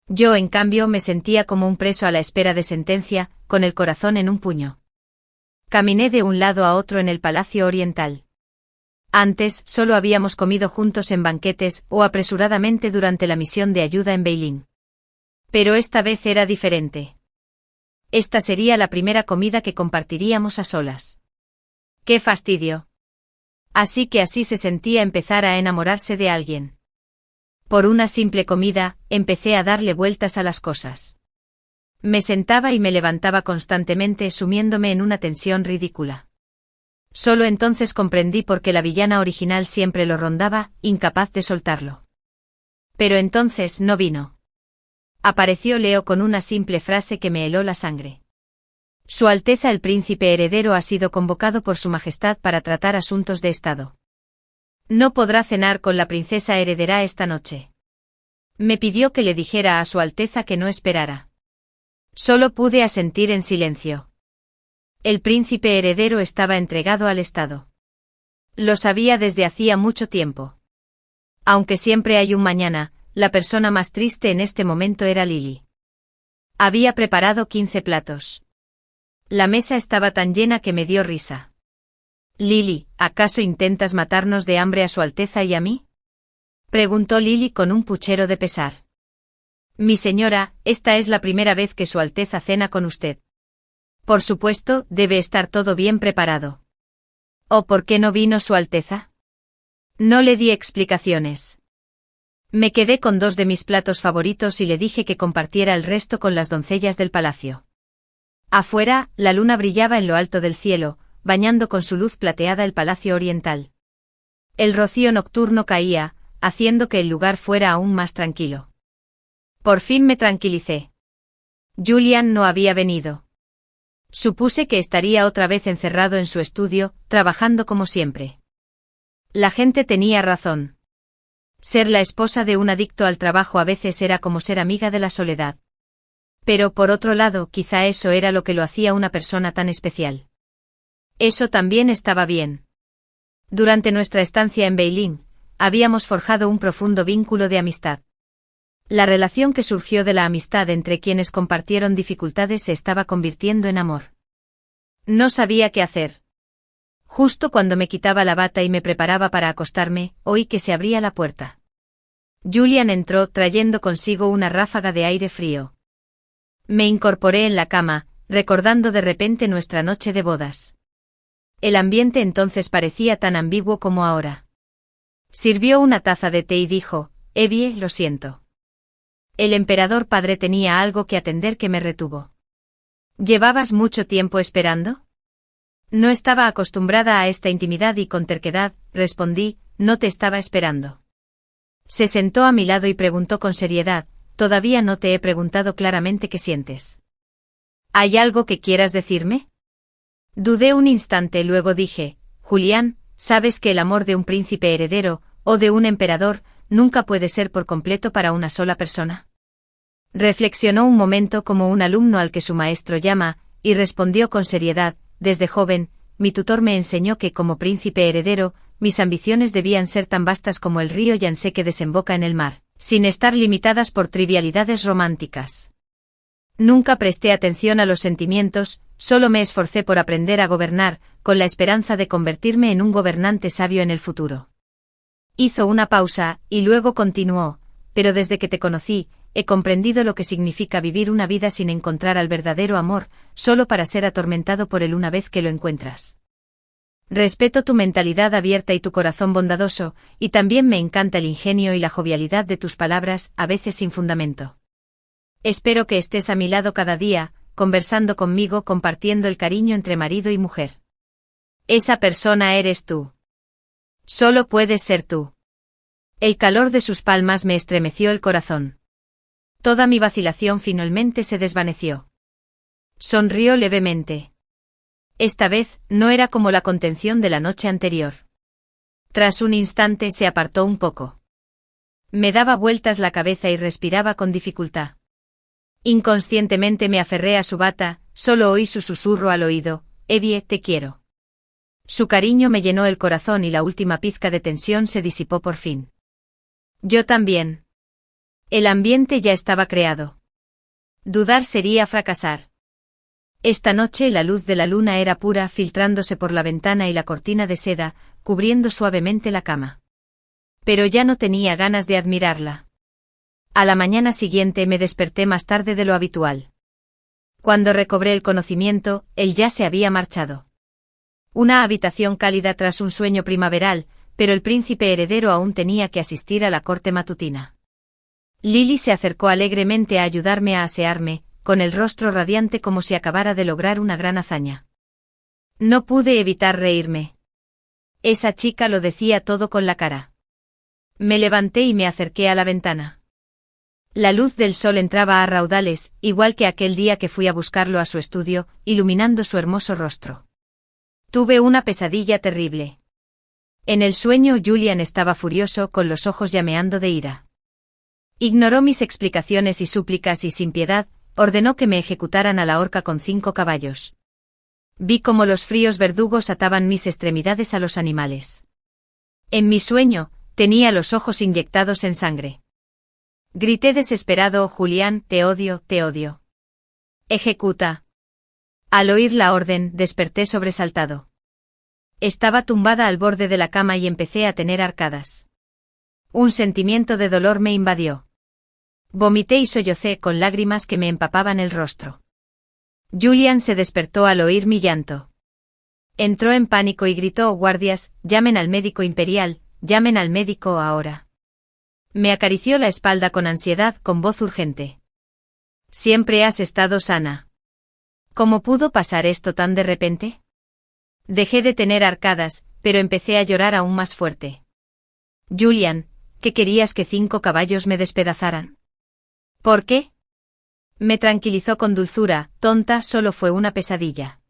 Yo, en cambio, me sentía como un preso a la espera de sentencia, con el corazón en un puño. Caminé de un lado a otro en el Palacio Oriental. Antes, solo habíamos comido juntos en banquetes o apresuradamente durante la misión de ayuda en Beilín. Pero esta vez era diferente. Esta sería la primera comida que compartiríamos a solas. ¡Qué fastidio! Así que así se sentía empezar a enamorarse de alguien. Por una simple comida, empecé a darle vueltas a las cosas. Me sentaba y me levantaba constantemente, sumiéndome en una tensión ridícula. Solo entonces comprendí por qué la villana original siempre lo rondaba, incapaz de soltarlo. Pero entonces no vino. Apareció Leo con una simple frase que me heló la sangre. Su Alteza el Príncipe Heredero ha sido convocado por Su Majestad para tratar asuntos de Estado. No podrá cenar con la princesa heredera esta noche. Me pidió que le dijera a Su Alteza que no esperara. Solo pude asentir en silencio. El príncipe heredero estaba entregado al Estado. Lo sabía desde hacía mucho tiempo. Aunque siempre hay un mañana, la persona más triste en este momento era Lily. Había preparado 15 platos. La mesa estaba tan llena que me dio risa. Lily, ¿acaso intentas matarnos de hambre a Su Alteza y a mí? Preguntó Lily con un puchero de pesar. Mi señora, esta es la primera vez que Su Alteza cena con usted. Por supuesto, debe estar todo bien preparado. ¿O por qué no vino Su Alteza? No le di explicaciones. Me quedé con 2 de mis platos favoritos y le dije que compartiera el resto con las doncellas del palacio. Afuera, la luna brillaba en lo alto del cielo, bañando con su luz plateada el palacio oriental. El rocío nocturno caía, haciendo que el lugar fuera aún más tranquilo. Por fin me tranquilicé. Julian no había venido. Supuse que estaría otra vez encerrado en su estudio, trabajando como siempre. La gente tenía razón. Ser la esposa de un adicto al trabajo a veces era como ser amiga de la soledad. Pero por otro lado, quizá eso era lo que lo hacía una persona tan especial. Eso también estaba bien. Durante nuestra estancia en Beilín, habíamos forjado un profundo vínculo de amistad. La relación que surgió de la amistad entre quienes compartieron dificultades se estaba convirtiendo en amor. No sabía qué hacer. Justo cuando me quitaba la bata y me preparaba para acostarme, oí que se abría la puerta. Julian entró trayendo consigo una ráfaga de aire frío. Me incorporé en la cama, recordando de repente nuestra noche de bodas. El ambiente entonces parecía tan ambiguo como ahora. Sirvió una taza de té y dijo, Evie, lo siento. El emperador padre tenía algo que atender que me retuvo. ¿Llevabas mucho tiempo esperando? No estaba acostumbrada a esta intimidad y con terquedad, respondí, no te estaba esperando. Se sentó a mi lado y preguntó con seriedad, todavía no te he preguntado claramente qué sientes. ¿Hay algo que quieras decirme? Dudé un instante, luego dije, Julián, sabes que el amor de un príncipe heredero, o de un emperador, nunca puede ser por completo para una sola persona. Reflexionó un momento como un alumno al que su maestro llama, y respondió con seriedad, desde joven, mi tutor me enseñó que como príncipe heredero, mis ambiciones debían ser tan vastas como el río Yangtze que desemboca en el mar, sin estar limitadas por trivialidades románticas. Nunca presté atención a los sentimientos, solo me esforcé por aprender a gobernar, con la esperanza de convertirme en un gobernante sabio en el futuro. Hizo una pausa, y luego continuó, pero desde que te conocí, he comprendido lo que significa vivir una vida sin encontrar al verdadero amor, solo para ser atormentado por él una vez que lo encuentras. Respeto tu mentalidad abierta y tu corazón bondadoso, y también me encanta el ingenio y la jovialidad de tus palabras, a veces sin fundamento. Espero que estés a mi lado cada día, conversando conmigo, compartiendo el cariño entre marido y mujer. Esa persona eres tú. Solo puedes ser tú. El calor de sus palmas me estremeció el corazón. Toda mi vacilación finalmente se desvaneció. Sonrió levemente. Esta vez, no era como la contención de la noche anterior. Tras un instante se apartó un poco. Me daba vueltas la cabeza y respiraba con dificultad. Inconscientemente me aferré a su bata, solo oí su susurro al oído, Evie, te quiero. Su cariño me llenó el corazón y la última pizca de tensión se disipó por fin. Yo también. El ambiente ya estaba creado. Dudar sería fracasar. Esta noche la luz de la luna era pura, filtrándose por la ventana y la cortina de seda, cubriendo suavemente la cama. Pero ya no tenía ganas de admirarla. A la mañana siguiente me desperté más tarde de lo habitual. Cuando recobré el conocimiento, él ya se había marchado. Una habitación cálida tras un sueño primaveral, pero el príncipe heredero aún tenía que asistir a la corte matutina. Lily se acercó alegremente a ayudarme a asearme, con el rostro radiante como si acabara de lograr una gran hazaña. No pude evitar reírme. Esa chica lo decía todo con la cara. Me levanté y me acerqué a la ventana. La luz del sol entraba a raudales, igual que aquel día que fui a buscarlo a su estudio, iluminando su hermoso rostro. Tuve una pesadilla terrible. En el sueño Julian estaba furioso, con los ojos llameando de ira. Ignoró mis explicaciones y súplicas y sin piedad, ordenó que me ejecutaran a la horca con 5 caballos. Vi cómo los fríos verdugos ataban mis extremidades a los animales. En mi sueño, tenía los ojos inyectados en sangre. Grité desesperado, Julián, te odio, te odio. Ejecuta. Al oír la orden, desperté sobresaltado. Estaba tumbada al borde de la cama y empecé a tener arcadas. Un sentimiento de dolor me invadió. Vomité y sollocé con lágrimas que me empapaban el rostro. Julian se despertó al oír mi llanto. Entró en pánico y gritó: «Guardias, llamen al médico imperial, llamen al médico ahora». Me acarició la espalda con ansiedad, con voz urgente. «Siempre has estado sana. ¿Cómo pudo pasar esto tan de repente?» Dejé de tener arcadas, pero empecé a llorar aún más fuerte. «Julian, ¿qué querías, que 5 caballos me despedazaran?» «¿Por qué?» Me tranquilizó con dulzura: «Tonta, solo fue una pesadilla.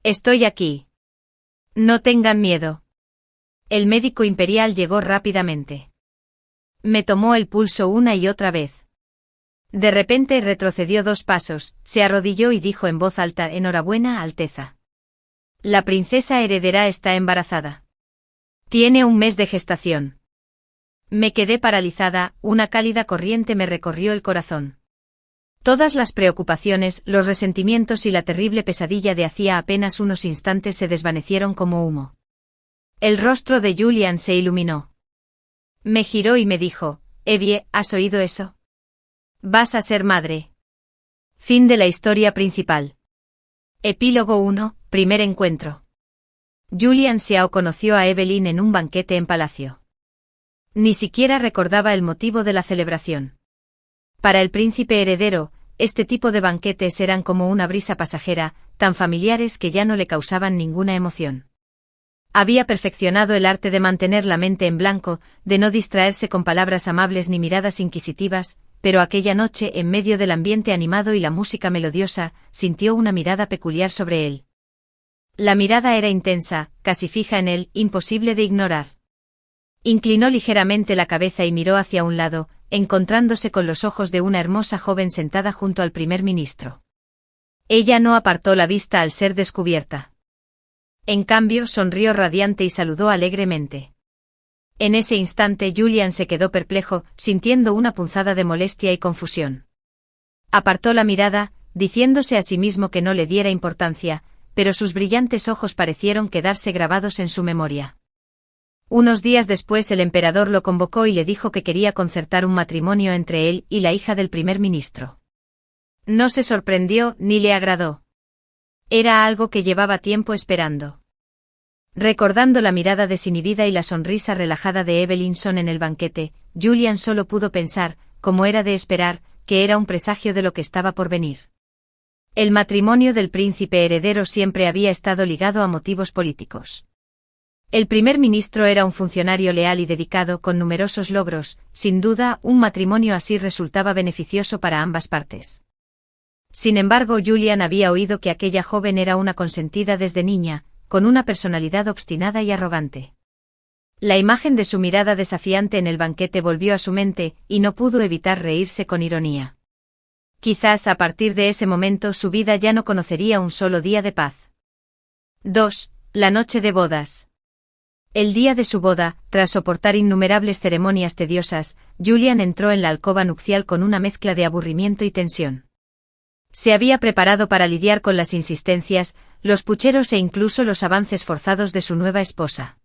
Estoy aquí. No tengan miedo». El médico imperial llegó rápidamente. Me tomó el pulso una y otra vez. De repente retrocedió 2 pasos, se arrodilló y dijo en voz alta: «Enhorabuena, Alteza. La princesa heredera está embarazada. Tiene 1 mes de gestación». Me quedé paralizada, una cálida corriente me recorrió el corazón. Todas las preocupaciones, los resentimientos y la terrible pesadilla de hacía apenas unos instantes se desvanecieron como humo. El rostro de Julian se iluminó. Me giró y me dijo: «Evie, ¿has oído eso? Vas a ser madre». Fin de la historia principal. Epílogo 1, primer encuentro. Julian Xiao conoció a Evelyn en un banquete en palacio. Ni siquiera recordaba el motivo de la celebración. Para el príncipe heredero, este tipo de banquetes eran como una brisa pasajera, tan familiares que ya no le causaban ninguna emoción. Había perfeccionado el arte de mantener la mente en blanco, de no distraerse con palabras amables ni miradas inquisitivas, pero aquella noche, en medio del ambiente animado y la música melodiosa, sintió una mirada peculiar sobre él. La mirada era intensa, casi fija en él, imposible de ignorar. Inclinó ligeramente la cabeza y miró hacia un lado, encontrándose con los ojos de una hermosa joven sentada junto al primer ministro. Ella no apartó la vista al ser descubierta. En cambio, sonrió radiante y saludó alegremente. En ese instante Julian se quedó perplejo, sintiendo una punzada de molestia y confusión. Apartó la mirada, diciéndose a sí mismo que no le diera importancia, pero sus brillantes ojos parecieron quedarse grabados en su memoria. Unos días después el emperador lo convocó y le dijo que quería concertar un matrimonio entre él y la hija del primer ministro. No se sorprendió ni le agradó. Era algo que llevaba tiempo esperando. Recordando la mirada desinhibida y la sonrisa relajada de Evelynson en el banquete, Julian solo pudo pensar, como era de esperar, que era un presagio de lo que estaba por venir. El matrimonio del príncipe heredero siempre había estado ligado a motivos políticos. El primer ministro era un funcionario leal y dedicado, con numerosos logros. Sin duda, un matrimonio así resultaba beneficioso para ambas partes. Sin embargo, Julian había oído que aquella joven era una consentida desde niña, con una personalidad obstinada y arrogante. La imagen de su mirada desafiante en el banquete volvió a su mente, y no pudo evitar reírse con ironía. Quizás a partir de ese momento su vida ya no conocería un solo día de paz. 2. La noche de bodas. El día de su boda, tras soportar innumerables ceremonias tediosas, Julian entró en la alcoba nupcial con una mezcla de aburrimiento y tensión. Se había preparado para lidiar con las insistencias, los pucheros e incluso los avances forzados de su nueva esposa.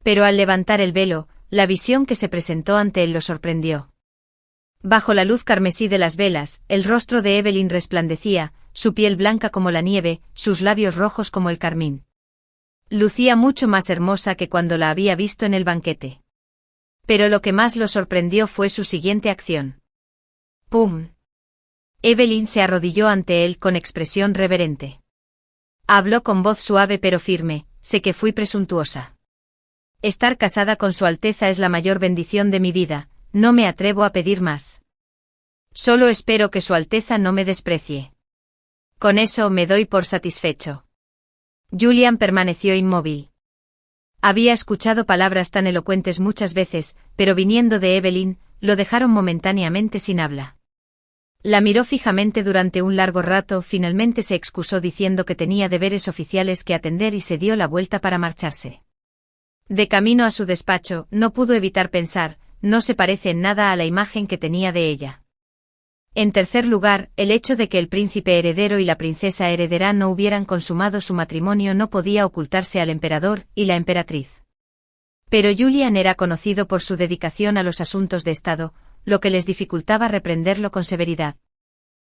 Pero al levantar el velo, la visión que se presentó ante él lo sorprendió. Bajo la luz carmesí de las velas, el rostro de Evelyn resplandecía, su piel blanca como la nieve, sus labios rojos como el carmín. Lucía mucho más hermosa que cuando la había visto en el banquete. Pero lo que más lo sorprendió fue su siguiente acción. ¡Pum! Evelyn se arrodilló ante él con expresión reverente. Habló con voz suave pero firme: «Sé que fui presuntuosa. Estar casada con Su Alteza es la mayor bendición de mi vida, no me atrevo a pedir más. Solo espero que Su Alteza no me desprecie. Con eso me doy por satisfecho». Julian permaneció inmóvil. Había escuchado palabras tan elocuentes muchas veces, pero viniendo de Evelyn, lo dejaron momentáneamente sin habla. La miró fijamente durante un largo rato, finalmente se excusó diciendo que tenía deberes oficiales que atender y se dio la vuelta para marcharse. De camino a su despacho, no pudo evitar pensar: no se parece en nada a la imagen que tenía de ella. En tercer lugar, el hecho de que el príncipe heredero y la princesa heredera no hubieran consumado su matrimonio no podía ocultarse al emperador y la emperatriz. Pero Julian era conocido por su dedicación a los asuntos de Estado, lo que les dificultaba reprenderlo con severidad.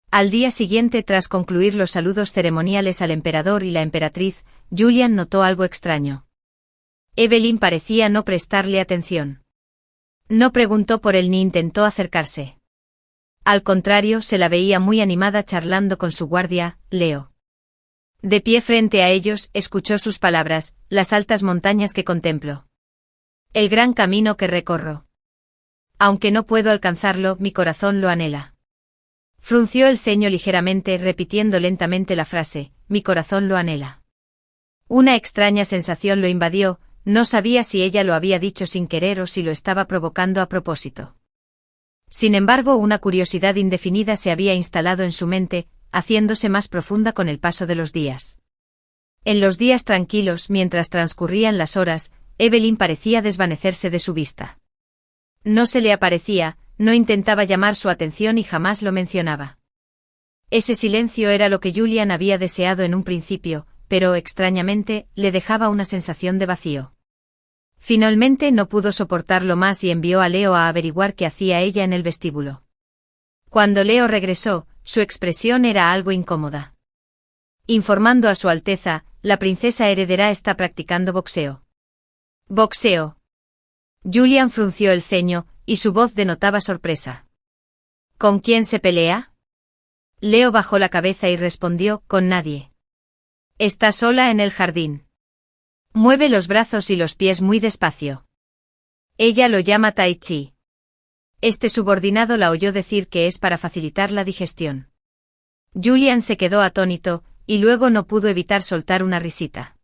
Al día siguiente, tras concluir los saludos ceremoniales al emperador y la emperatriz, Julian notó algo extraño. Evelyn parecía no prestarle atención. No preguntó por él ni intentó acercarse. Al contrario, se la veía muy animada charlando con su guardia, Leo. De pie frente a ellos, escuchó sus palabras: las altas montañas que contemplo. El gran camino que recorro. Aunque no puedo alcanzarlo, mi corazón lo anhela. Frunció el ceño ligeramente, repitiendo lentamente la frase: mi corazón lo anhela. Una extraña sensación lo invadió, no sabía si ella lo había dicho sin querer o si lo estaba provocando a propósito. Sin embargo, una curiosidad indefinida se había instalado en su mente, haciéndose más profunda con el paso de los días. En los días tranquilos, mientras transcurrían las horas, Evelyn parecía desvanecerse de su vista. No se le aparecía, no intentaba llamar su atención y jamás lo mencionaba. Ese silencio era lo que Julian había deseado en un principio, pero, extrañamente, le dejaba una sensación de vacío. Finalmente no pudo soportarlo más y envió a Leo a averiguar qué hacía ella en el vestíbulo. Cuando Leo regresó, su expresión era algo incómoda. Informando a Su Alteza, la princesa heredera está practicando boxeo. ¿Boxeo? Julian frunció el ceño, y su voz denotaba sorpresa. ¿Con quién se pelea? Leo bajó la cabeza y respondió: con nadie. Está sola en el jardín. Mueve los brazos y los pies muy despacio. Ella lo llama Tai Chi. Este subordinado la oyó decir que es para facilitar la digestión. Julian se quedó atónito, y luego no pudo evitar soltar una risita.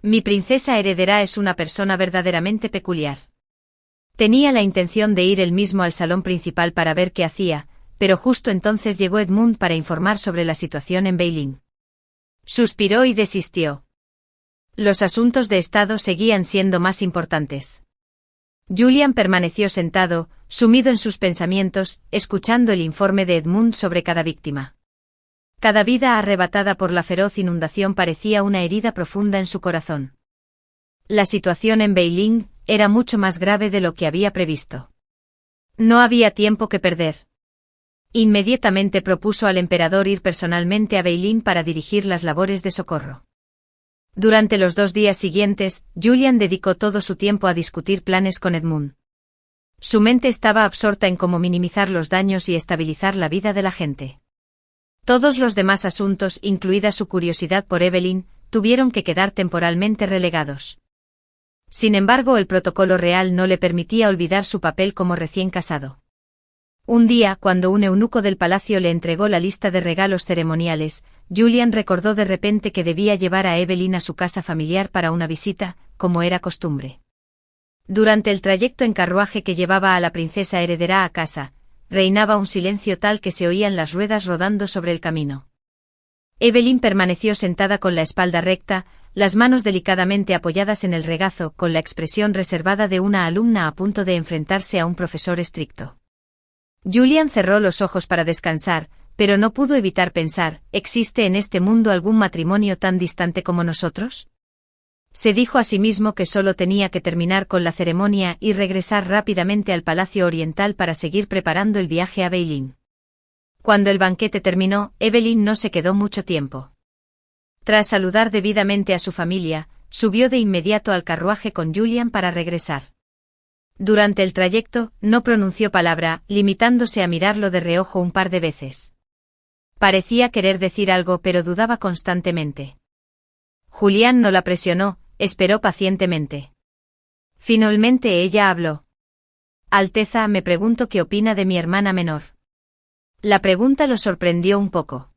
Mi princesa heredera es una persona verdaderamente peculiar. Tenía la intención de ir él mismo al salón principal para ver qué hacía, pero justo entonces llegó Edmund para informar sobre la situación en Beilín. Suspiró y desistió. Los asuntos de Estado seguían siendo más importantes. Julian permaneció sentado, sumido en sus pensamientos, escuchando el informe de Edmund sobre cada víctima. Cada vida arrebatada por la feroz inundación parecía una herida profunda en su corazón. La situación en Beilín era mucho más grave de lo que había previsto. No había tiempo que perder. Inmediatamente propuso al emperador ir personalmente a Beilín para dirigir las labores de socorro. Durante los 2 días siguientes, Julian dedicó todo su tiempo a discutir planes con Edmund. Su mente estaba absorta en cómo minimizar los daños y estabilizar la vida de la gente. Todos los demás asuntos, incluida su curiosidad por Evelyn, tuvieron que quedar temporalmente relegados. Sin embargo, el protocolo real no le permitía olvidar su papel como recién casado. Un día, cuando un eunuco del palacio le entregó la lista de regalos ceremoniales, Julian recordó de repente que debía llevar a Evelyn a su casa familiar para una visita, como era costumbre. Durante el trayecto en carruaje que llevaba a la princesa heredera a casa, reinaba un silencio tal que se oían las ruedas rodando sobre el camino. Evelyn permaneció sentada con la espalda recta, las manos delicadamente apoyadas en el regazo, con la expresión reservada de una alumna a punto de enfrentarse a un profesor estricto. Julian cerró los ojos para descansar, pero no pudo evitar pensar: ¿existe en este mundo algún matrimonio tan distante como nosotros? Se dijo a sí mismo que solo tenía que terminar con la ceremonia y regresar rápidamente al Palacio Oriental para seguir preparando el viaje a Beilín. Cuando el banquete terminó, Evelyn no se quedó mucho tiempo. Tras saludar debidamente a su familia, subió de inmediato al carruaje con Julian para regresar. Durante el trayecto, no pronunció palabra, limitándose a mirarlo de reojo un par de veces. Parecía querer decir algo, pero dudaba constantemente. Julián no la presionó, esperó pacientemente. Finalmente ella habló. Alteza, me pregunto qué opina de mi hermana menor. La pregunta lo sorprendió un poco.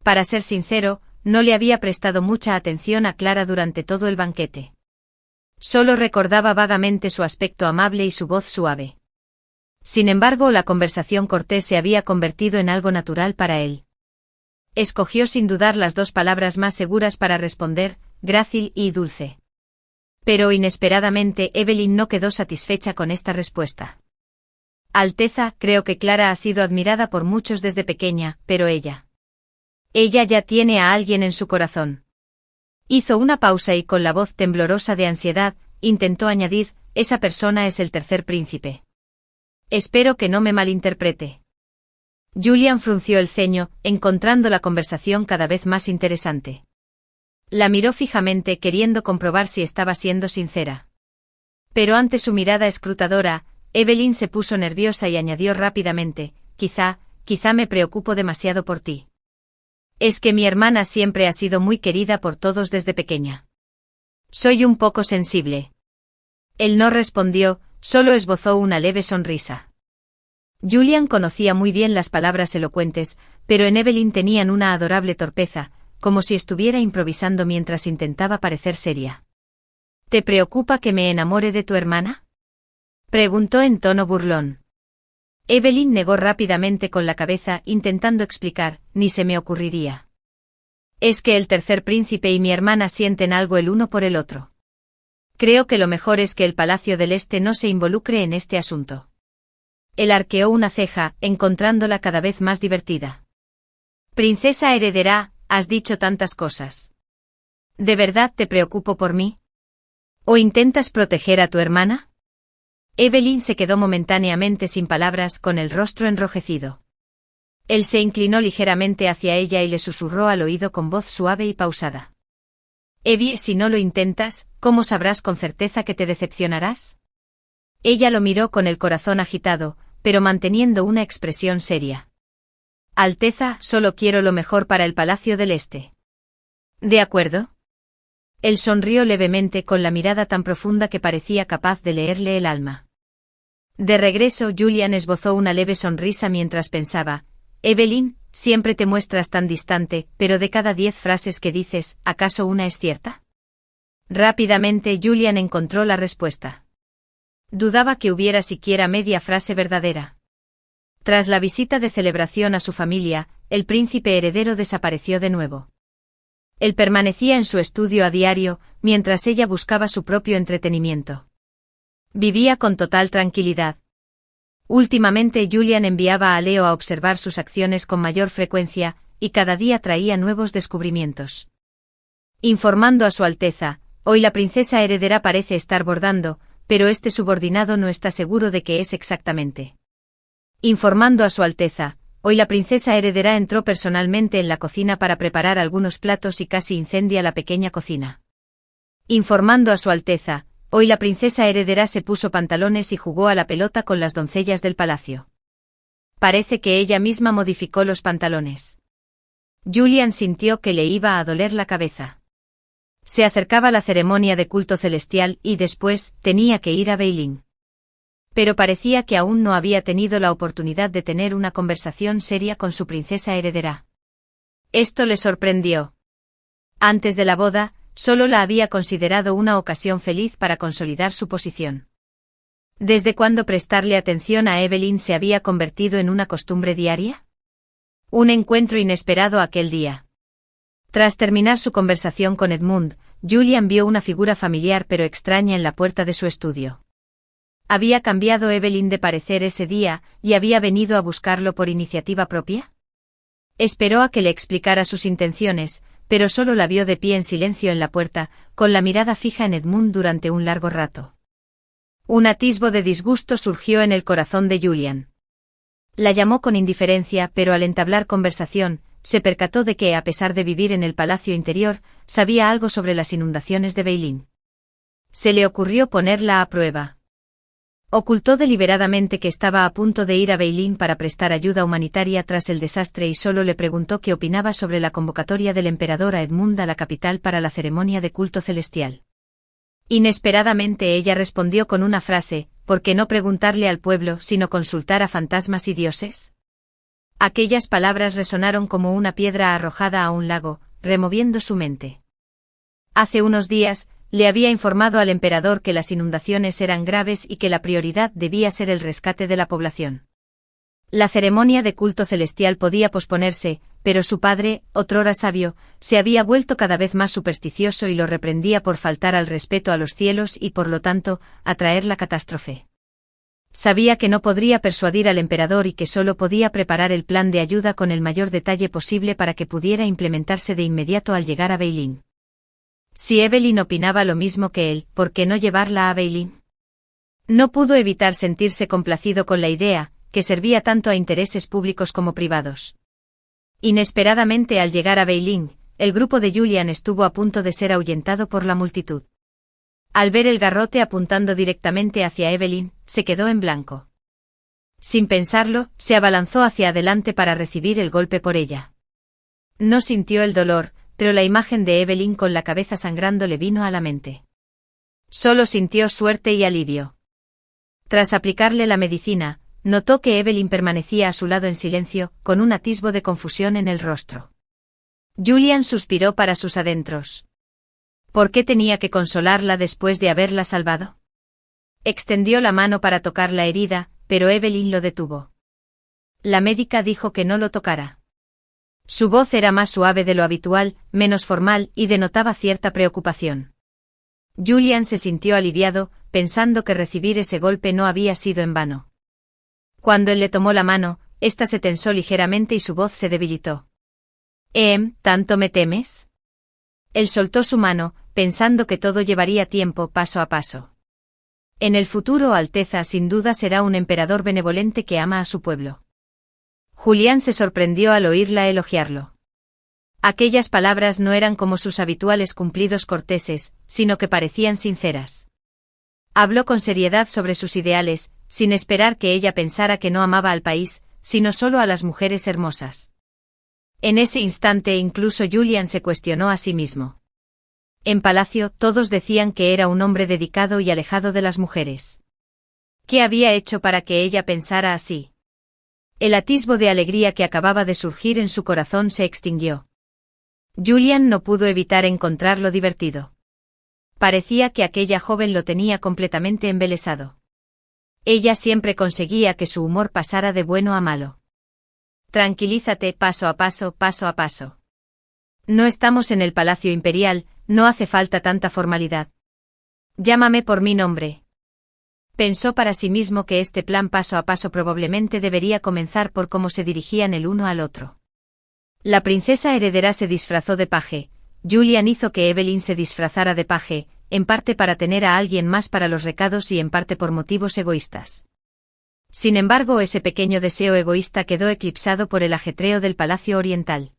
Para ser sincero, no le había prestado mucha atención a Clara durante todo el banquete. Solo recordaba vagamente su aspecto amable y su voz suave. Sin embargo, la conversación cortés se había convertido en algo natural para él. Escogió sin dudar las 2 palabras más seguras para responder: grácil y dulce. Pero inesperadamente Evelyn no quedó satisfecha con esta respuesta. Alteza, creo que Clara ha sido admirada por muchos desde pequeña, pero ella ya tiene a alguien en su corazón. Hizo una pausa y con la voz temblorosa de ansiedad, intentó añadir, esa persona es el tercer príncipe. Espero que no me malinterprete. Julian frunció el ceño, encontrando la conversación cada vez más interesante. La miró fijamente queriendo comprobar si estaba siendo sincera. Pero ante su mirada escrutadora, Evelyn se puso nerviosa y añadió rápidamente, quizá me preocupo demasiado por ti. Es que mi hermana siempre ha sido muy querida por todos desde pequeña. Soy un poco sensible. Él no respondió, solo esbozó una leve sonrisa. Julian conocía muy bien las palabras elocuentes, pero en Evelyn tenían una adorable torpeza, como si estuviera improvisando mientras intentaba parecer seria. ¿Te preocupa que me enamore de tu hermana?, preguntó en tono burlón. Evelyn negó rápidamente con la cabeza, intentando explicar, ni se me ocurriría. Es que el tercer príncipe y mi hermana sienten algo el uno por el otro. Creo que lo mejor es que el Palacio del Este no se involucre en este asunto. Él arqueó una ceja, encontrándola cada vez más divertida. Princesa heredera, has dicho tantas cosas. ¿De verdad te preocupo por mí? ¿O intentas proteger a tu hermana? Evelyn se quedó momentáneamente sin palabras, con el rostro enrojecido. Él se inclinó ligeramente hacia ella y le susurró al oído con voz suave y pausada. Evie, si no lo intentas, ¿cómo sabrás con certeza que te decepcionarás? Ella lo miró con el corazón agitado, pero manteniendo una expresión seria. Alteza, solo quiero lo mejor para el Palacio del Este. ¿De acuerdo? Él sonrió levemente con la mirada tan profunda que parecía capaz de leerle el alma. De regreso, Julian esbozó una leve sonrisa mientras pensaba, Evelyn, siempre te muestras tan distante, pero de cada 10 frases que dices, ¿acaso una es cierta? Rápidamente Julian encontró la respuesta. Dudaba que hubiera siquiera media frase verdadera. Tras la visita de celebración a su familia, el príncipe heredero desapareció de nuevo. Él permanecía en su estudio a diario, mientras ella buscaba su propio entretenimiento. Vivía con total tranquilidad. Últimamente Julian enviaba a Leo a observar sus acciones con mayor frecuencia, y cada día traía nuevos descubrimientos. Informando a su Alteza, hoy la princesa heredera parece estar bordando, pero este subordinado no está seguro de qué es exactamente. Informando a su Alteza, hoy la princesa heredera entró personalmente en la cocina para preparar algunos platos y casi incendia la pequeña cocina. Informando a su Alteza, hoy la princesa heredera se puso pantalones y jugó a la pelota con las doncellas del palacio. Parece que ella misma modificó los pantalones. Julian sintió que le iba a doler la cabeza. Se acercaba la ceremonia de culto celestial y después tenía que ir a Beilín. Pero parecía que aún no había tenido la oportunidad de tener una conversación seria con su princesa heredera. Esto le sorprendió. Antes de la boda, solo la había considerado una ocasión feliz para consolidar su posición. ¿Desde cuándo prestarle atención a Evelyn se había convertido en una costumbre diaria? Un encuentro inesperado aquel día. Tras terminar su conversación con Edmund, Julian vio una figura familiar pero extraña en la puerta de su estudio. ¿Había cambiado Evelyn de parecer ese día, y había venido a buscarlo por iniciativa propia? Esperó a que le explicara sus intenciones, pero solo la vio de pie en silencio en la puerta, con la mirada fija en Edmund durante un largo rato. Un atisbo de disgusto surgió en el corazón de Julian. La llamó con indiferencia, pero al entablar conversación, se percató de que, a pesar de vivir en el palacio interior, sabía algo sobre las inundaciones de Beilín. Se le ocurrió ponerla a prueba. Ocultó deliberadamente que estaba a punto de ir a Beilín para prestar ayuda humanitaria tras el desastre y solo le preguntó qué opinaba sobre la convocatoria del emperador a Edmund a la capital para la ceremonia de culto celestial. Inesperadamente ella respondió con una frase, ¿por qué no preguntarle al pueblo sino consultar a fantasmas y dioses? Aquellas palabras resonaron como una piedra arrojada a un lago, removiendo su mente. Hace unos días, le había informado al emperador que las inundaciones eran graves y que la prioridad debía ser el rescate de la población. La ceremonia de culto celestial podía posponerse, pero su padre, otrora sabio, se había vuelto cada vez más supersticioso y lo reprendía por faltar al respeto a los cielos y por lo tanto, atraer la catástrofe. Sabía que no podría persuadir al emperador y que solo podía preparar el plan de ayuda con el mayor detalle posible para que pudiera implementarse de inmediato al llegar a Beilín. Si Evelyn opinaba lo mismo que él, ¿por qué no llevarla a Beilín? No pudo evitar sentirse complacido con la idea, que servía tanto a intereses públicos como privados. Inesperadamente al llegar a Beilín, el grupo de Julian estuvo a punto de ser ahuyentado por la multitud. Al ver el garrote apuntando directamente hacia Evelyn, se quedó en blanco. Sin pensarlo, se abalanzó hacia adelante para recibir el golpe por ella. No sintió el dolor, pero la imagen de Evelyn con la cabeza sangrando le vino a la mente. Solo sintió suerte y alivio. Tras aplicarle la medicina, notó que Evelyn permanecía a su lado en silencio, con un atisbo de confusión en el rostro. Julian suspiró para sus adentros. ¿Por qué tenía que consolarla después de haberla salvado? Extendió la mano para tocar la herida, pero Evelyn lo detuvo. La médica dijo que no lo tocara. Su voz era más suave de lo habitual, menos formal y denotaba cierta preocupación. Julian se sintió aliviado, pensando que recibir ese golpe no había sido en vano. Cuando él le tomó la mano, ésta se tensó ligeramente y su voz se debilitó. ¿Tanto me temes? Él soltó su mano, pensando que todo llevaría tiempo paso a paso. En el futuro Alteza sin duda será un emperador benevolente que ama a su pueblo. Julián se sorprendió al oírla elogiarlo. Aquellas palabras no eran como sus habituales cumplidos corteses, sino que parecían sinceras. Habló con seriedad sobre sus ideales, sin esperar que ella pensara que no amaba al país, sino solo a las mujeres hermosas. En ese instante incluso Julian se cuestionó a sí mismo. En palacio todos decían que era un hombre dedicado y alejado de las mujeres. ¿Qué había hecho para que ella pensara así? El atisbo de alegría que acababa de surgir en su corazón se extinguió. Julian no pudo evitar encontrarlo divertido. Parecía que aquella joven lo tenía completamente embelesado. Ella siempre conseguía que su humor pasara de bueno a malo. Tranquilízate, paso a paso, paso a paso. No estamos en el Palacio Imperial, no hace falta tanta formalidad. Llámame por mi nombre. Pensó para sí mismo que este plan paso a paso probablemente debería comenzar por cómo se dirigían el uno al otro. La princesa heredera se disfrazó de paje. Julian hizo que Evelyn se disfrazara de paje, en parte para tener a alguien más para los recados y en parte por motivos egoístas. Sin embargo, ese pequeño deseo egoísta quedó eclipsado por el ajetreo del Palacio Oriental.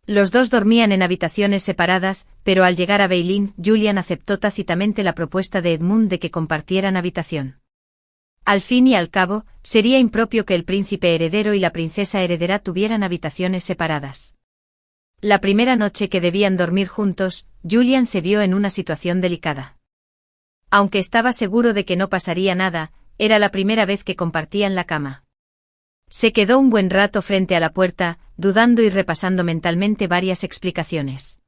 Los dos dormían en habitaciones separadas, pero al llegar a Beilín, Julian aceptó tácitamente la propuesta de Edmund de que compartieran habitación. Al fin y al cabo, sería impropio que el príncipe heredero y la princesa heredera tuvieran habitaciones separadas. La primera noche que debían dormir juntos, Julian se vio en una situación delicada. Aunque estaba seguro de que no pasaría nada, era la primera vez que compartían la cama. Se quedó un buen rato frente a la puerta, dudando y repasando mentalmente varias explicaciones.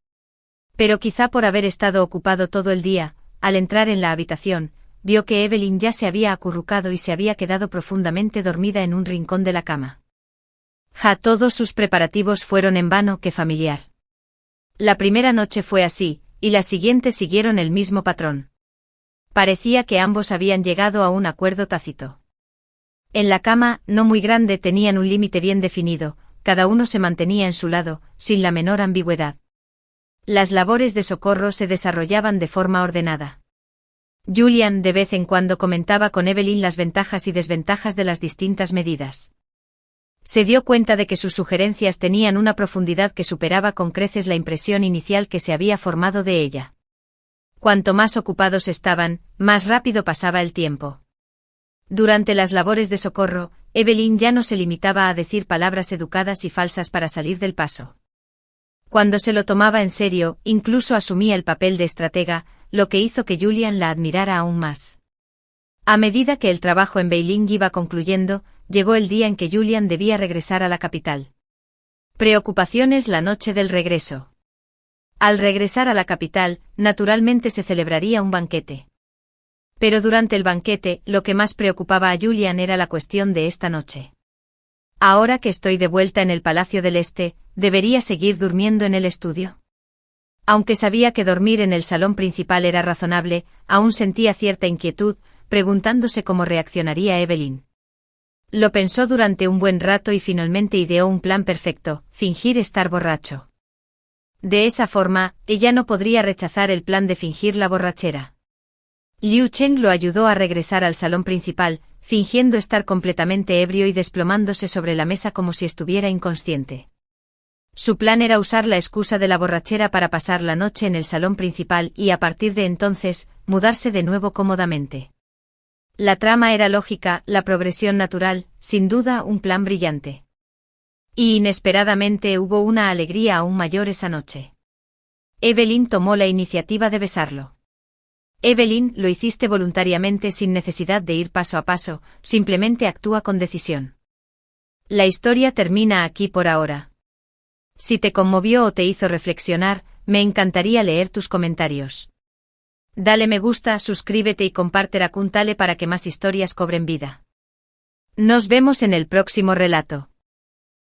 Pero quizá por haber estado ocupado todo el día, al entrar en la habitación, vio que Evelyn ya se había acurrucado y se había quedado profundamente dormida en un rincón de la cama. Todos sus preparativos fueron en vano que familiar. La primera noche fue así, y las siguientes siguieron el mismo patrón. Parecía que ambos habían llegado a un acuerdo tácito. En la cama, no muy grande, tenían un límite bien definido, cada uno se mantenía en su lado, sin la menor ambigüedad. Las labores de socorro se desarrollaban de forma ordenada. Julian de vez en cuando comentaba con Evelyn las ventajas y desventajas de las distintas medidas. Se dio cuenta de que sus sugerencias tenían una profundidad que superaba con creces la impresión inicial que se había formado de ella. Cuanto más ocupados estaban, más rápido pasaba el tiempo. Durante las labores de socorro, Evelyn ya no se limitaba a decir palabras educadas y falsas para salir del paso. Cuando se lo tomaba en serio, incluso asumía el papel de estratega, lo que hizo que Julian la admirara aún más. A medida que el trabajo en Beilín iba concluyendo, llegó el día en que Julian debía regresar a la capital. Preocupaciones la noche del regreso. Al regresar a la capital, naturalmente se celebraría un banquete. Pero durante el banquete, lo que más preocupaba a Julian era la cuestión de esta noche. Ahora que estoy de vuelta en el Palacio del Este, ¿debería seguir durmiendo en el estudio? Aunque sabía que dormir en el salón principal era razonable, aún sentía cierta inquietud, preguntándose cómo reaccionaría Evelyn. Lo pensó durante un buen rato y finalmente ideó un plan perfecto: fingir estar borracho. De esa forma, ella no podría rechazar el plan de fingir la borrachera. Liu Cheng lo ayudó a regresar al salón principal, fingiendo estar completamente ebrio y desplomándose sobre la mesa como si estuviera inconsciente. Su plan era usar la excusa de la borrachera para pasar la noche en el salón principal y a partir de entonces, mudarse de nuevo cómodamente. La trama era lógica, la progresión natural, sin duda un plan brillante. Y inesperadamente hubo una alegría aún mayor esa noche. Evelyn tomó la iniciativa de besarlo. Evelyn, lo hiciste voluntariamente sin necesidad de ir paso a paso, simplemente actúa con decisión. La historia termina aquí por ahora. Si te conmovió o te hizo reflexionar, me encantaría leer tus comentarios. Dale me gusta, suscríbete y comparte Raccoon Tale para que más historias cobren vida. Nos vemos en el próximo relato.